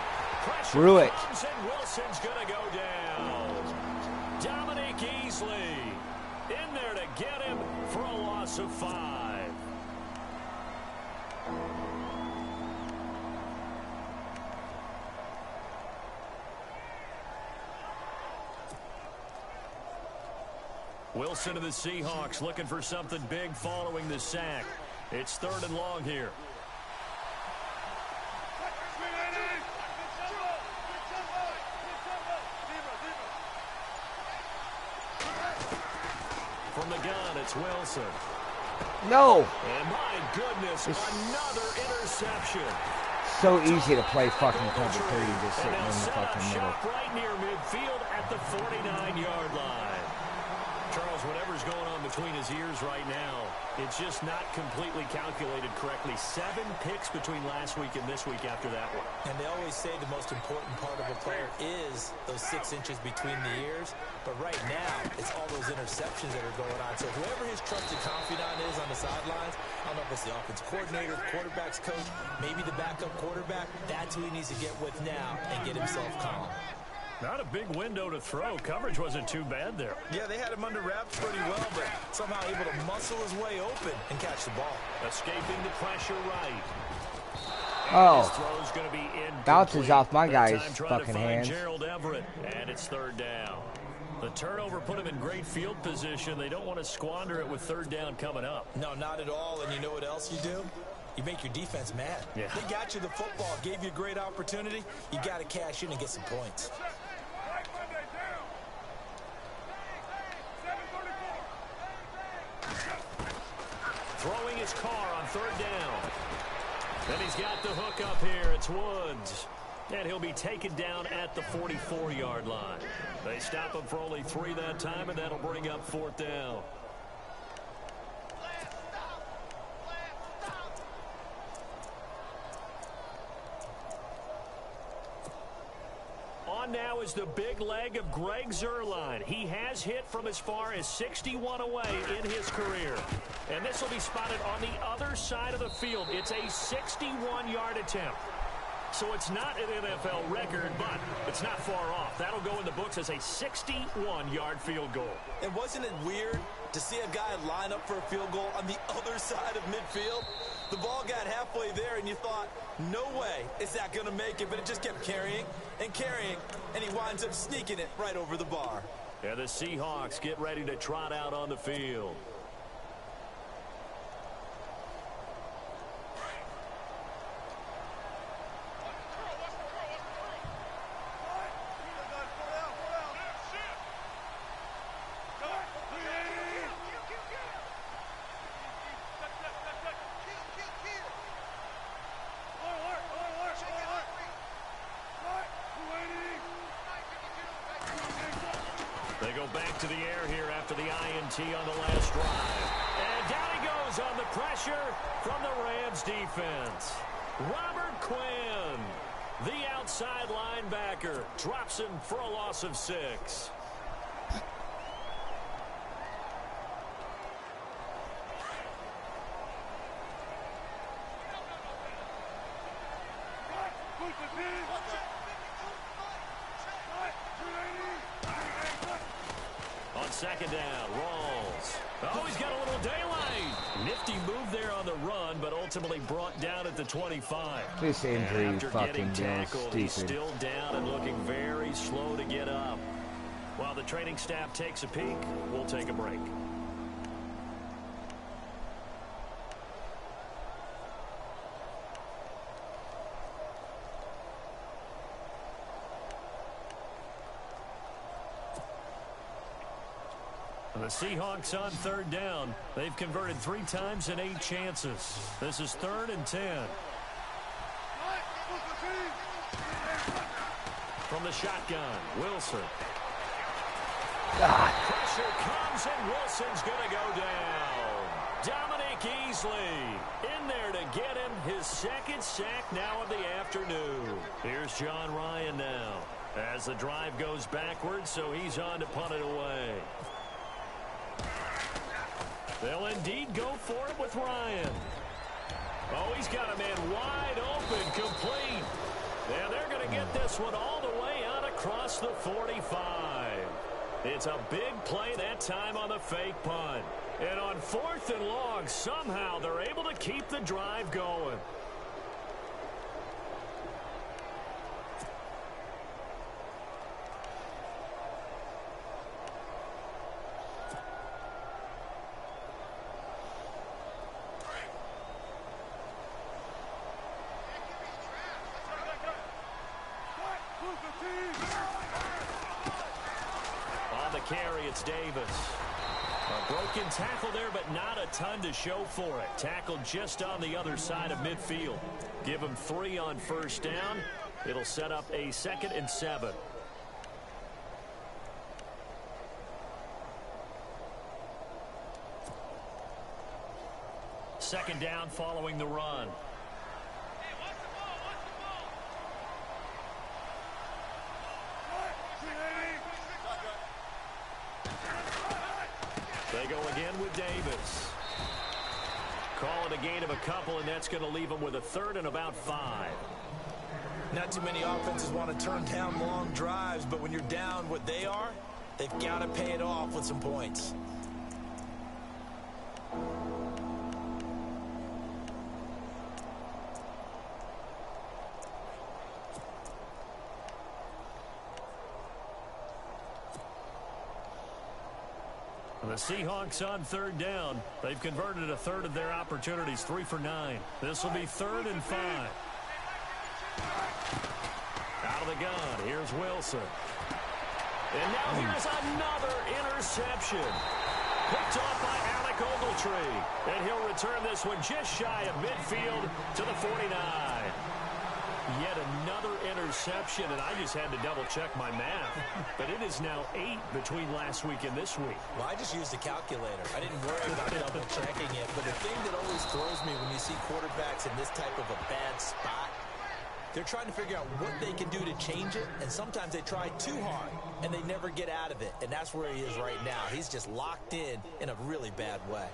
Pressure comes and Wilson's going to go down. Dominique Easley in there to get him for a loss of 5. Wilson of the Seahawks looking for something big following the sack. It's 3rd and long here. From the gun, it's Wilson.
No.
And my goodness, another interception.
So easy to play fucking cover 3 just sitting in the fucking middle.
Right near midfield at the 49-yard line. Charles, whatever's going on between his ears right now, it's just not completely calculated correctly. 7 picks between last week and this week after that one.
And they always say the most important part of a player is those 6 inches between the ears. But right now, it's all those interceptions that are going on. So whoever his trusted confidant is on the sidelines, I don't know if it's the offensive coordinator, quarterback's coach, maybe the backup quarterback, that's who he needs to get with now and get himself calm.
Not a big window to throw. Coverage wasn't too bad there.
Yeah, they had him under wraps pretty well, but somehow able to muscle his way open and catch the ball.
Escaping the pressure right.
Oh.
His throw's going to be incomplete.
Bounces off my guy's
fucking
hands.
Gerald Everett, and it's 3rd down. The turnover put him in great field position. They don't want to squander it with 3rd down coming up.
No, not at all. And you know what else you do? You make your defense mad.
Yeah.
They got you the football, gave you a great opportunity. You got to cash in and get some points.
Throwing his car on 3rd down. And he's got the hook up here. It's Woods. And he'll be taken down at the 44-yard line. They stop him for only 3 that time, and that'll bring up 4th down. On now is the big leg of Greg Zuerlein. He has hit from as far as 61 away in his career. And this will be spotted on the other side of the field. It's a 61-yard attempt. So it's not an NFL record, but it's not far off. That'll go in the books as a 61-yard field goal.
And wasn't it weird to see a guy line up for a field goal on the other side of midfield? The ball got halfway there, and you thought, no way is that going to make it, but it just kept carrying and carrying, and he winds up sneaking it right over the bar.
And the Seahawks get ready to trot out on the field. They go back to the air here after the INT on the last drive. And down he goes on the pressure from the Rams defense. Robert Quinn, the outside linebacker, drops him for a loss of 6. On 2nd down, Rawls. Oh, he's got a little daylight. Nifty move there on the run, but ultimately brought down at the 25.
This injury
After
fucking
getting tackled,
stupid.
he's still down and looking very slow to get up. While the training staff takes a peek, we'll take a break. The Seahawks on 3rd down. They've converted 3 times in 8 chances. This is 3rd and 10. From the shotgun, Wilson. Pressure comes, and Wilson's going to go down. Dominic Easley in there to get him his 2nd sack now of the afternoon. Here's John Ryan now as the drive goes backwards, so he's on to punt it away. They'll indeed go for it with Ryan. Oh, he's got a man wide open, complete. And they're going to get this one all the way out across the 45. It's a big play that time on the fake punt. And on 4th and long, somehow they're able to keep the drive going. On the carry, it's Davis. A broken tackle there, but not a ton to show for it. Tackled just on the other side of midfield. Give him 3 on 1st down. It'll set up a 2nd and 7. Second down following the run. They go again with Davis. Call it a gain of a couple, and that's going to leave them with a 3rd and about 5.
Not too many offenses want to turn down long drives, but when you're down what they are, they've got to pay it off with some points.
The Seahawks on 3rd down. They've converted a 1/3 of their opportunities, 3 for 9. This will be 3rd and 5. Out of the gun, here's Wilson. And now here's another interception. Picked off by Alec Ogletree. And he'll return this one just shy of midfield to the 49. Yet another interception, and I just had to double-check my math. But it is now 8 between last week and this week.
Well, I just used a calculator. I didn't worry about double-checking it. But the thing that always throws me when you see quarterbacks in this type of a bad spot, they're trying to figure out what they can do to change it, and sometimes they try too hard, and they never get out of it. And that's where he is right now. He's just locked in a really bad way.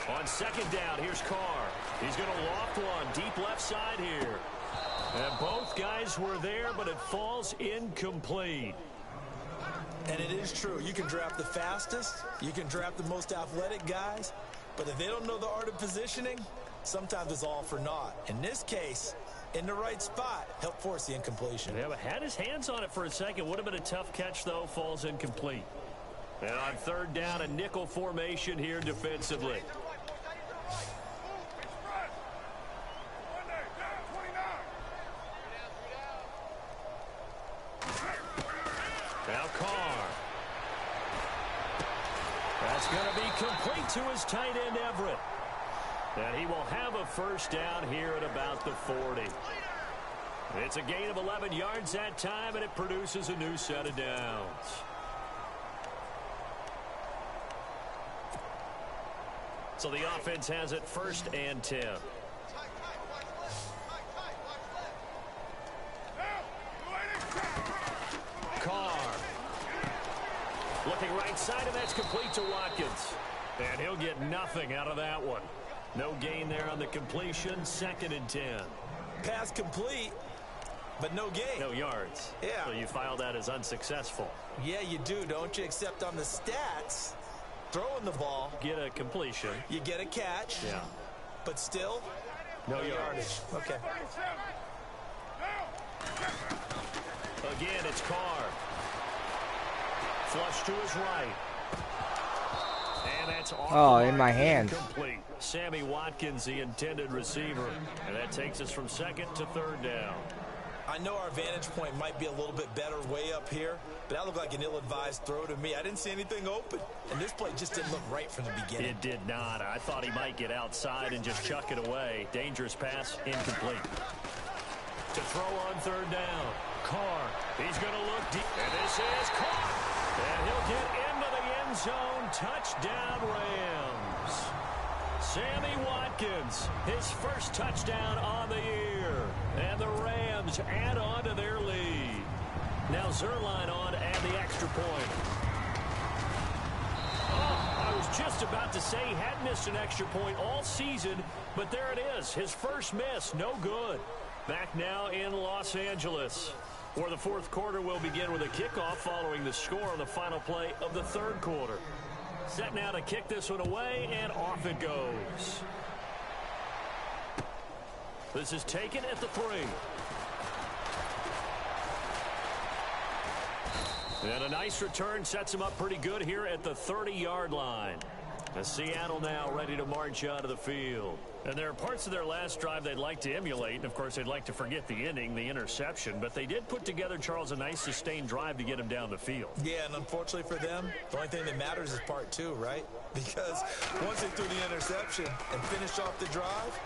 On second down, here's Carr. He's going to loft one deep left side here. And both guys were there, but it falls incomplete.
And it is true. You can draft the fastest. You can draft the most athletic guys. But if they don't know the art of positioning, sometimes it's all for naught. In this case, in the right spot, help force the incompletion.
Yeah, but had his hands on it for a second. Would have been a tough catch, though. Falls incomplete. And on third down, a nickel formation here defensively. Now Carr. That's going to be complete to his tight end, Everett. And he will have a first down here at about the 40. It's a gain of 11 yards that time, and it produces a new set of downs. So the offense has it 1st and 10. Carr. Looking right side, and that's complete to Watkins. And he'll get nothing out of that one. No gain there on the completion. 2nd and 10.
Pass complete, but no gain.
No yards.
Yeah.
So you file that as unsuccessful.
Yeah, you do, don't you? Except on the stats, throwing the ball,
Get a completion.
you get a catch.
Yeah.
But still,
No yardage.
Okay.
Again, it's Carr. Flush to his right. And that's off
Oh,
the
in
mark,
my hands.
incomplete. Sammy Watkins, the intended receiver. And that takes us from 2nd to 3rd down.
I know our vantage point might be a little bit better way up here, but that looked like an ill-advised throw to me. I didn't see anything open, and this play just didn't look right from the beginning.
It did not. I thought he might get outside and just chuck it away. Dangerous pass, incomplete. To throw on 3rd down. Carr. He's going to look deep. And this is Carr. And he'll get into the end zone. Touchdown, Rams. Sammy Watkins, his first touchdown on the year. And the Rams add on to their lead. Now Zerline on and the extra point. Oh, I was just about to say he had missed an extra point all season, but there it is. His first miss, no good. Back now in Los Angeles, where the 4th quarter will begin with a kickoff following the score on the final play of the 3rd quarter. Set now to kick this one away, and off it goes. This is taken at the 3. And a nice return sets him up pretty good here at the 30-yard line. As Seattle now ready to march out of the field. And there are parts of their last drive they'd like to emulate. And, of course, they'd like to forget the inning, the interception. But they did put together, Charles, a nice sustained drive to get him down the field.
Yeah, and unfortunately for them, the only thing that matters is part 2, right? Because once they threw the interception and finished off the drive,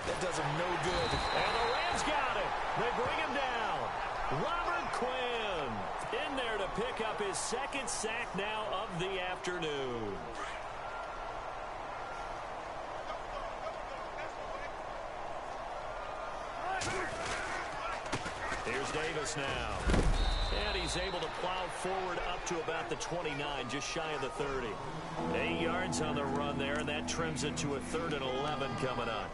that does them no good.
And the Rams got it. They bring him down. Robert Quinn in there to pick up his 2nd sack now of the afternoon. Here's Davis now. And he's able to plow forward up to about the 29, just shy of the 30. 8 yards on the run there, and that trims it to a 3rd and 11 coming up.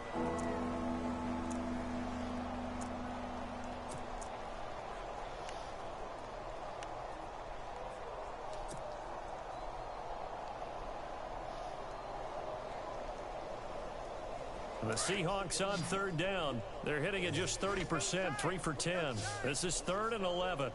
The Seahawks on 3rd down. They're hitting at just 30%, 3 for 10. This is 3rd and 11.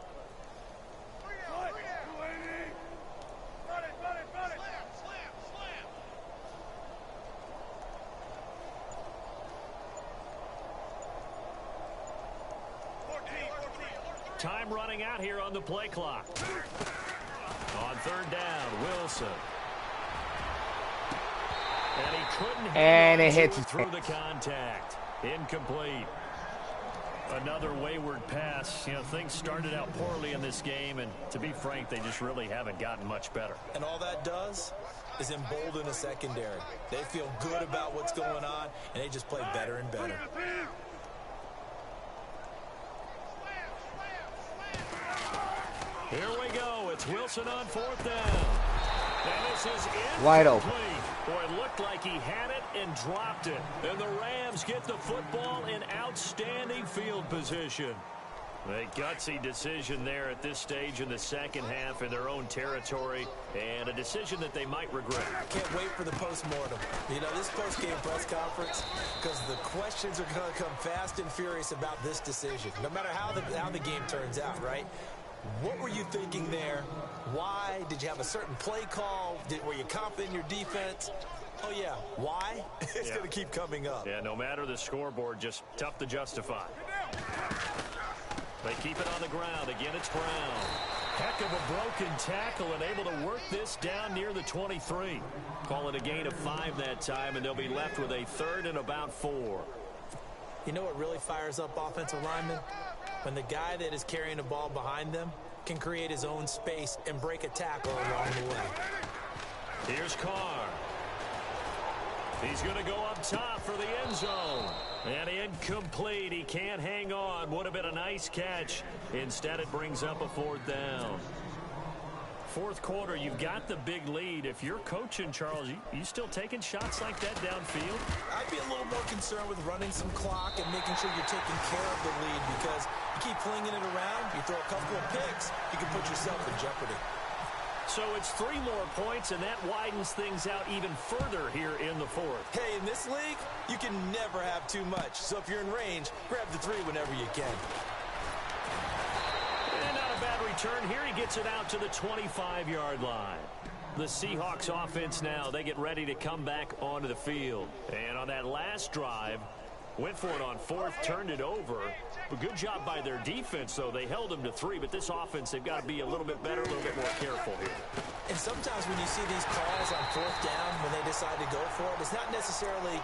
Time running out here on the play clock. On third down, Wilson. And he couldn't hit it through the contact. Incomplete. Another wayward pass. You know, things started out poorly in this game, and to be frank, they just really haven't gotten much better.
And all that does is embolden the secondary. They feel good about what's going on, and they just play better and better.
Here we go. It's Wilson on fourth down. And this is
wide open.
Boy, it looked like he had it and dropped it. And the Rams get the football in outstanding field position. A gutsy decision there at this stage in the second half in their own territory, and a decision that they might regret.
Can't wait for the postmortem. You know, this post-game press conference, because the questions are going to come fast and furious about this decision, no matter how the game turns out, right? What were you thinking there? Why? Did you have a certain play call? Were you confident in your defense? Oh, yeah. Why? It's going to keep coming up.
Yeah, no matter the scoreboard, just tough to justify. They keep it on the ground. Again, it's Brown. Heck of a broken tackle and able to work this down near the 23. Call it a gain of 5 that time, and they'll be left with a third and about 4.
You know what really fires up offensive linemen? When the guy that is carrying the ball behind them can create his own space and break a tackle along the way.
Here's Carr. He's going to go up top for the end zone. And incomplete. He can't hang on. Would have been a nice catch. Instead, it brings up a fourth down. Fourth quarter, you've got the big lead. If you're coaching, Charles, you still taking shots like that downfield?
I'd be a little more concerned with running some clock and making sure you're taking care of the lead, because you keep flinging it around, you throw a couple of picks, you can put yourself in jeopardy.
So it's 3 more points, and that widens things out even further here in the fourth.
Hey, in this league, you can never have too much. So if you're in range, grab the 3 whenever you can.
And not a bad return here. He gets it out to the 25-yard line. The Seahawks offense now, they get ready to come back onto the field. And on that last drive, went for it on fourth, turned it over. A good job by their defense, though. They held them to 3, but this offense, they've got to be a little bit better, a little bit more careful here.
And sometimes when you see these calls on fourth down, when they decide to go for it, it's not necessarily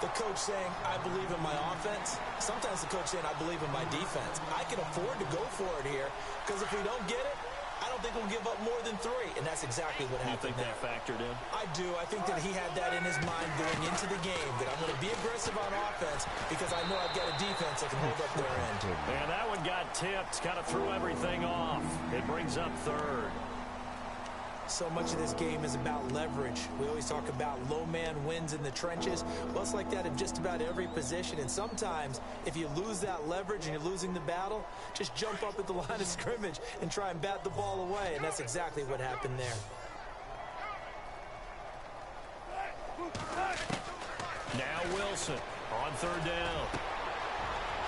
the coach saying, I believe in my offense. Sometimes the coach saying, I believe in my defense. I can afford to go for it here, because if we don't get it, I don't think we'll give up more than 3, and that's exactly what happened.
You think that factored in?
I do. I think that he had that in his mind going into the game, that I'm going to be aggressive on offense because I know I've got a defense that can hold up their end.
And that one got tipped, kind of threw everything off. It brings up third.
So much of this game is about leverage. We always talk about low man wins in the trenches. Well, it's like that in just about every position. And sometimes, if you lose that leverage and you're losing the battle, just jump up at the line of scrimmage and try and bat the ball away. And that's exactly what happened there.
Now Wilson on third down.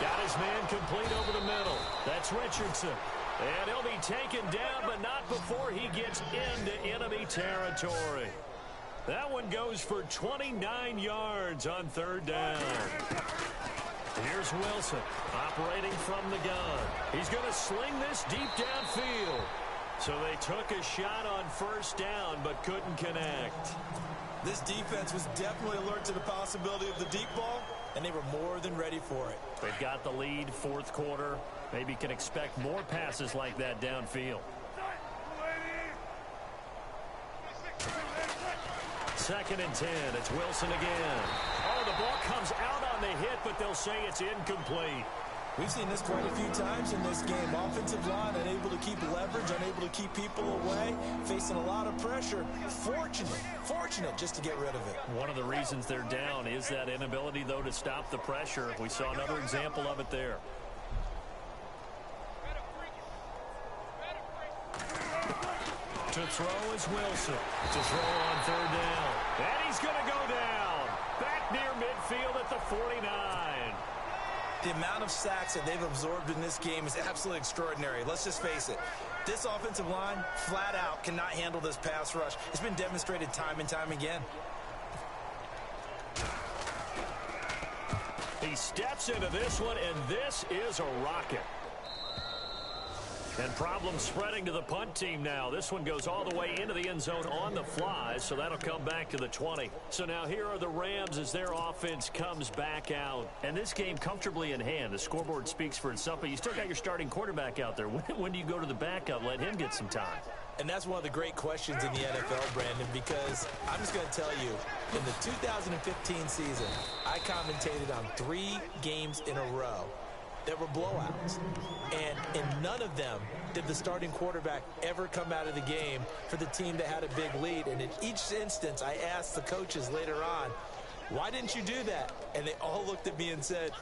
Got his man complete over the middle. That's Richardson. And he'll be taken down, but not before he gets into enemy territory. That one goes for 29 yards on third down. Here's Wilson operating from the gun. He's going to sling this deep downfield. So they took a shot on first down, but couldn't connect.
This defense was definitely alert to the possibility of the deep ball, and they were more than ready for it.
They've got the lead, fourth quarter. Maybe can expect more passes like that downfield. Second and 10. It's Wilson again. Oh, the ball comes out on the hit, but they'll say it's incomplete.
We've seen this quite a few times in this game. Offensive line unable to keep leverage, unable to keep people away, facing a lot of pressure. Fortunate just to get rid of it.
One of the reasons they're down is that inability, though, to stop the pressure. We saw another example of it there. To throw is Wilson. To throw on third down. And he's going to go down. Back near midfield at the 49.
The amount of sacks that they've absorbed in this game is absolutely extraordinary. Let's just face it. This offensive line, flat out, cannot handle this pass rush. It's been demonstrated time and time again. He steps into this one, and this is a rocket.
And problems spreading to the punt team now. This one goes all the way into the end zone on the fly, so that'll come back to the 20. So now here are the Rams as their offense comes back out. And this game comfortably in hand. The scoreboard speaks for itself, but you still got your starting quarterback out there. When do you go to the backup? Let him get some time.
And that's one of the great questions in the NFL, Brandon, because I'm just going to tell you, in the 2015 season, I commentated on 3 games in a row that were blowouts. And in none of them did the starting quarterback ever come out of the game for the team that had a big lead. And in each instance, I asked the coaches later on, why didn't you do that? And they all looked at me and said,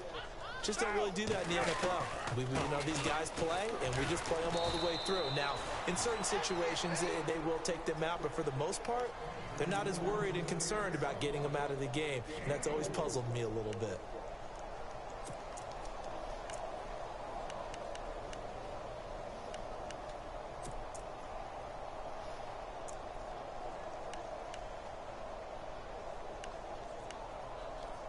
just don't really do that in the NFL. We know these guys play, and we just play them all the way through. Now, in certain situations, they will take them out, but for the most part, they're not as worried and concerned about getting them out of the game. And that's always puzzled me a little bit.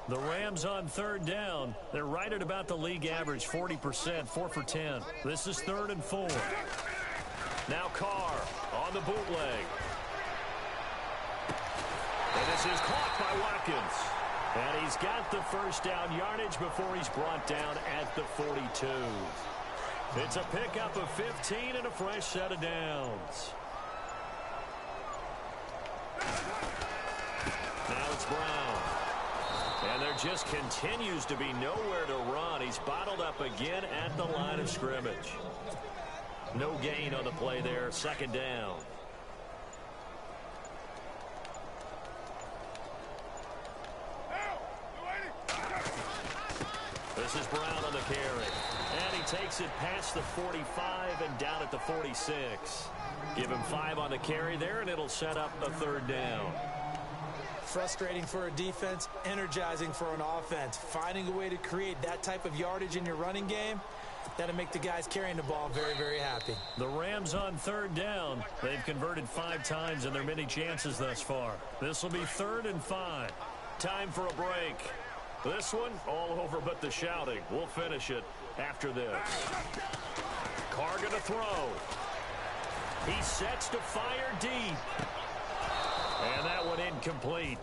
The Rams on third down. They're right at about the league average, 40%, 4 for 10. This is 3rd and 4. Now Carr on the bootleg. And this is caught by Watkins. And he's got the first down yardage before he's brought down at the 42. It's a pickup of 15 and a fresh set of downs. Now it's Brown. And there just continues to be nowhere to run. He's bottled up again at the line of scrimmage. No gain on the play there. 2nd down. This is Brown on the carry. And he takes it past the 45 and down at the 46. Give him 5 on the carry there, and it'll set up a 3rd down.
Frustrating for a defense, energizing for an offense. Finding a way to create that type of yardage in your running game, that'll make the guys carrying the ball very, very happy.
The Rams on 3rd down. They've converted 5 times in their many chances thus far. This will be 3rd and 5. Time for a break. This one, all over but the shouting. We'll finish it after this. Carr gonna throw. He sets to fire deep. And that one incomplete.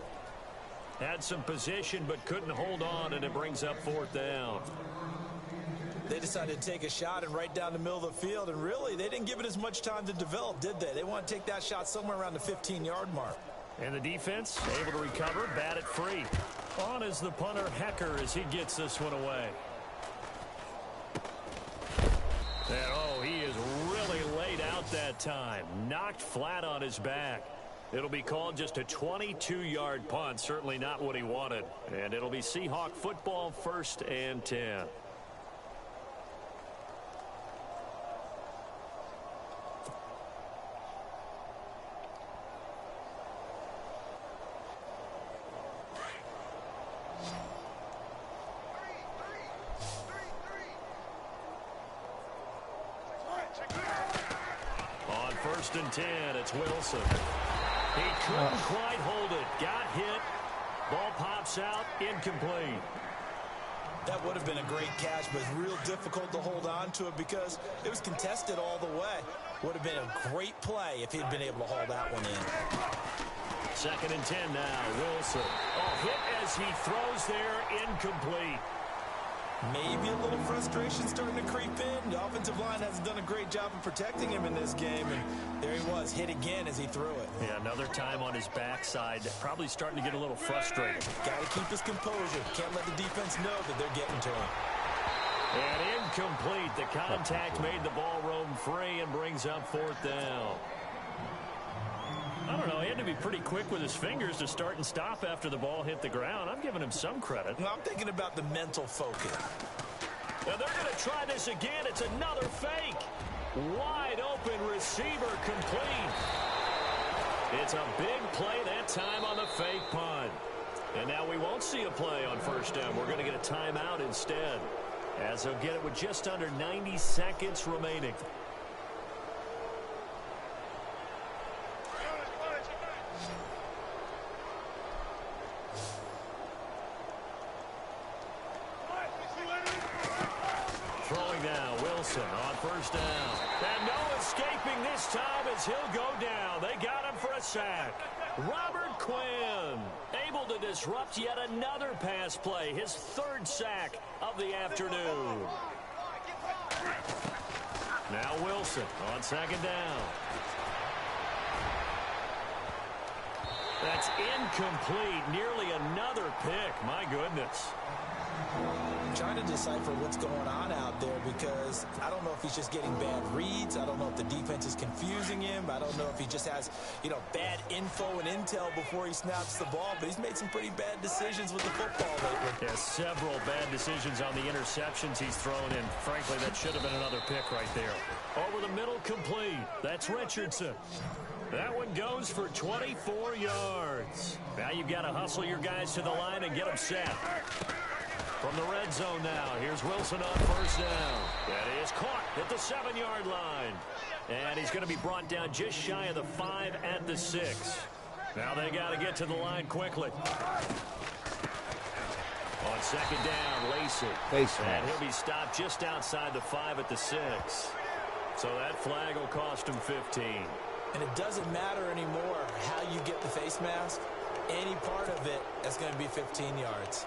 Had some position but couldn't hold on, and it brings up 4th down.
They decided to take a shot and right down the middle of the field, and really, they didn't give it as much time to develop, did they? They want to take that shot somewhere around the 15-yard mark.
And the defense able to recover, bat it free. On is the punter, Hecker, as he gets this one away. And, oh, he is really laid out that time. Knocked flat on his back. It'll be called just a 22-yard punt. Certainly not what he wanted. And it'll be Seahawk football, 1st and 10. On 1st and 10, it's Wilson. He couldn't quite hold it. Got hit. Ball pops out. Incomplete.
That would have been a great catch, but it's real difficult to hold on to it because it was contested all the way. Would have been a great play if he'd been able to hold that one in.
2nd and 10 now. Wilson. Oh, hit as he throws there. Incomplete.
Maybe a little frustration starting to creep in. The offensive line hasn't done a great job of protecting him in this game, and there he was, hit again as he threw it.
Yeah, another time on his backside. Probably starting to get a little frustrated.
Got to keep his composure. Can't let the defense know that they're getting to him.
And incomplete. The contact made the ball roam free and brings up 4th down. I don't know. He had to be pretty quick with his fingers to start and stop after the ball hit the ground. I'm giving him some credit.
Well, I'm thinking about the mental focus.
Now they're going to try this again. It's another fake. Wide open receiver complete. It's a big play that time on the fake punt. And now we won't see a play on 1st down. We're going to get a timeout instead, as they'll get it with just under 90 seconds remaining. Wilson on first down. And no escaping this time as he'll go down. They got him for a sack. Robert Quinn able to disrupt yet another pass play. His third sack of the afternoon. Now Wilson on second down. That's incomplete. Nearly another pick. My goodness.
I'm trying to decipher what's going on out there because I don't know if he's just getting bad reads. I don't know if the defense is confusing him. I don't know if he just has, bad info and intel before he snaps the ball. But he's made some pretty bad decisions with the football lately.
Yeah, several bad decisions on the interceptions he's thrown in. Frankly, that should have been another pick right there. Over the middle, complete. That's Richardson. That one goes for 24 yards. Now you've got to hustle your guys to the line and get them set. From the red zone now, here's Wilson on first down. That is caught at the 7-yard line. And he's going to be brought down just shy of the 5 at the 6. Now they got to get to the line quickly. On second down, Lacey. And he'll be stopped just outside the 5 at the 6. So that flag will cost him 15.
And it doesn't matter anymore how you get the face mask. Any part of it is going to be 15 yards.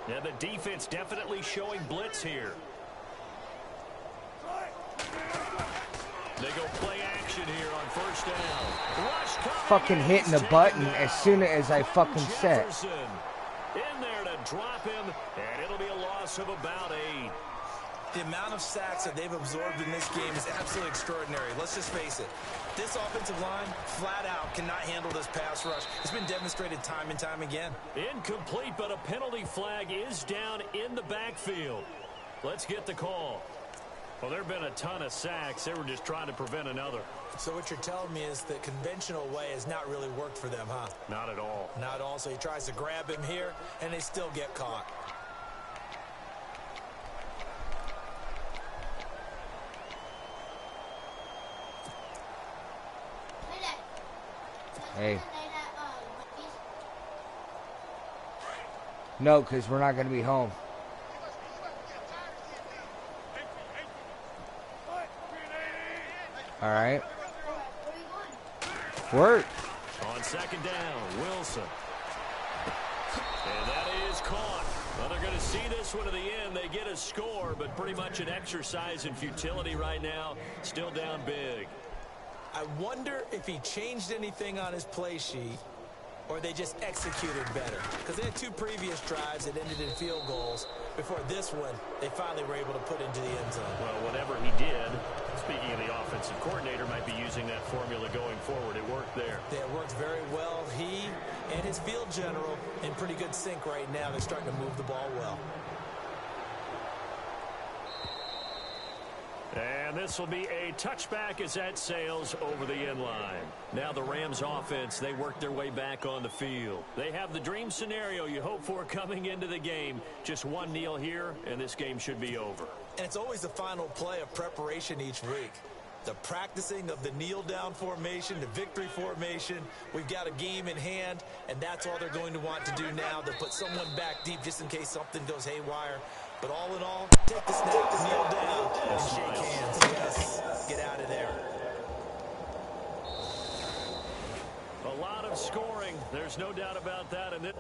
Yeah, the defense definitely showing blitz here. They go play action here on first down. Rush
fucking hitting the button as soon as I fucking set.
In there to drop him, and it'll be a loss of about 8.
The amount of sacks that they've absorbed in this game is absolutely extraordinary. Let's just face it. This offensive line, flat out, cannot handle this pass rush. It's been demonstrated time and time again.
Incomplete, but a penalty flag is down in the backfield. Let's get the call. Well, there have been a ton of sacks. They were just trying to prevent another.
So what you're telling me is the conventional way has not really worked for them, huh?
Not at all.
Not at all. So he tries to grab him here, and they still get caught.
Hey. No, because we're not going to be home. All right. Work.
On second down, Wilson. And that is caught. Well, they're going to see this one to the end. They get a score, but pretty much an exercise in futility right now. Still down big.
I wonder if he changed anything on his play sheet or they just executed better. Because they had 2 previous drives that ended in field goals. Before this one, they finally were able to put into the end zone.
Well, whatever he did, speaking of the offensive coordinator, might be using that formula going forward. It worked there.
Yeah, it worked very well. He and his field general in pretty good sync right now. They're starting to move the ball well.
And this will be a touchback as that sails over the end line. Now the Rams offense, they work their way back on the field. They have the dream scenario you hope for coming into the game. Just one kneel here, and this game should be over.
And it's always the final play of preparation each week. The practicing of the kneel-down formation, the victory formation. We've got a game in hand, and that's all they're going to want to do now. They'll put someone back deep just in case something goes haywire. But all in all, take the snap, kneel down, and shake hands. Yes, get out of there.
A lot of scoring. There's no doubt about that. And this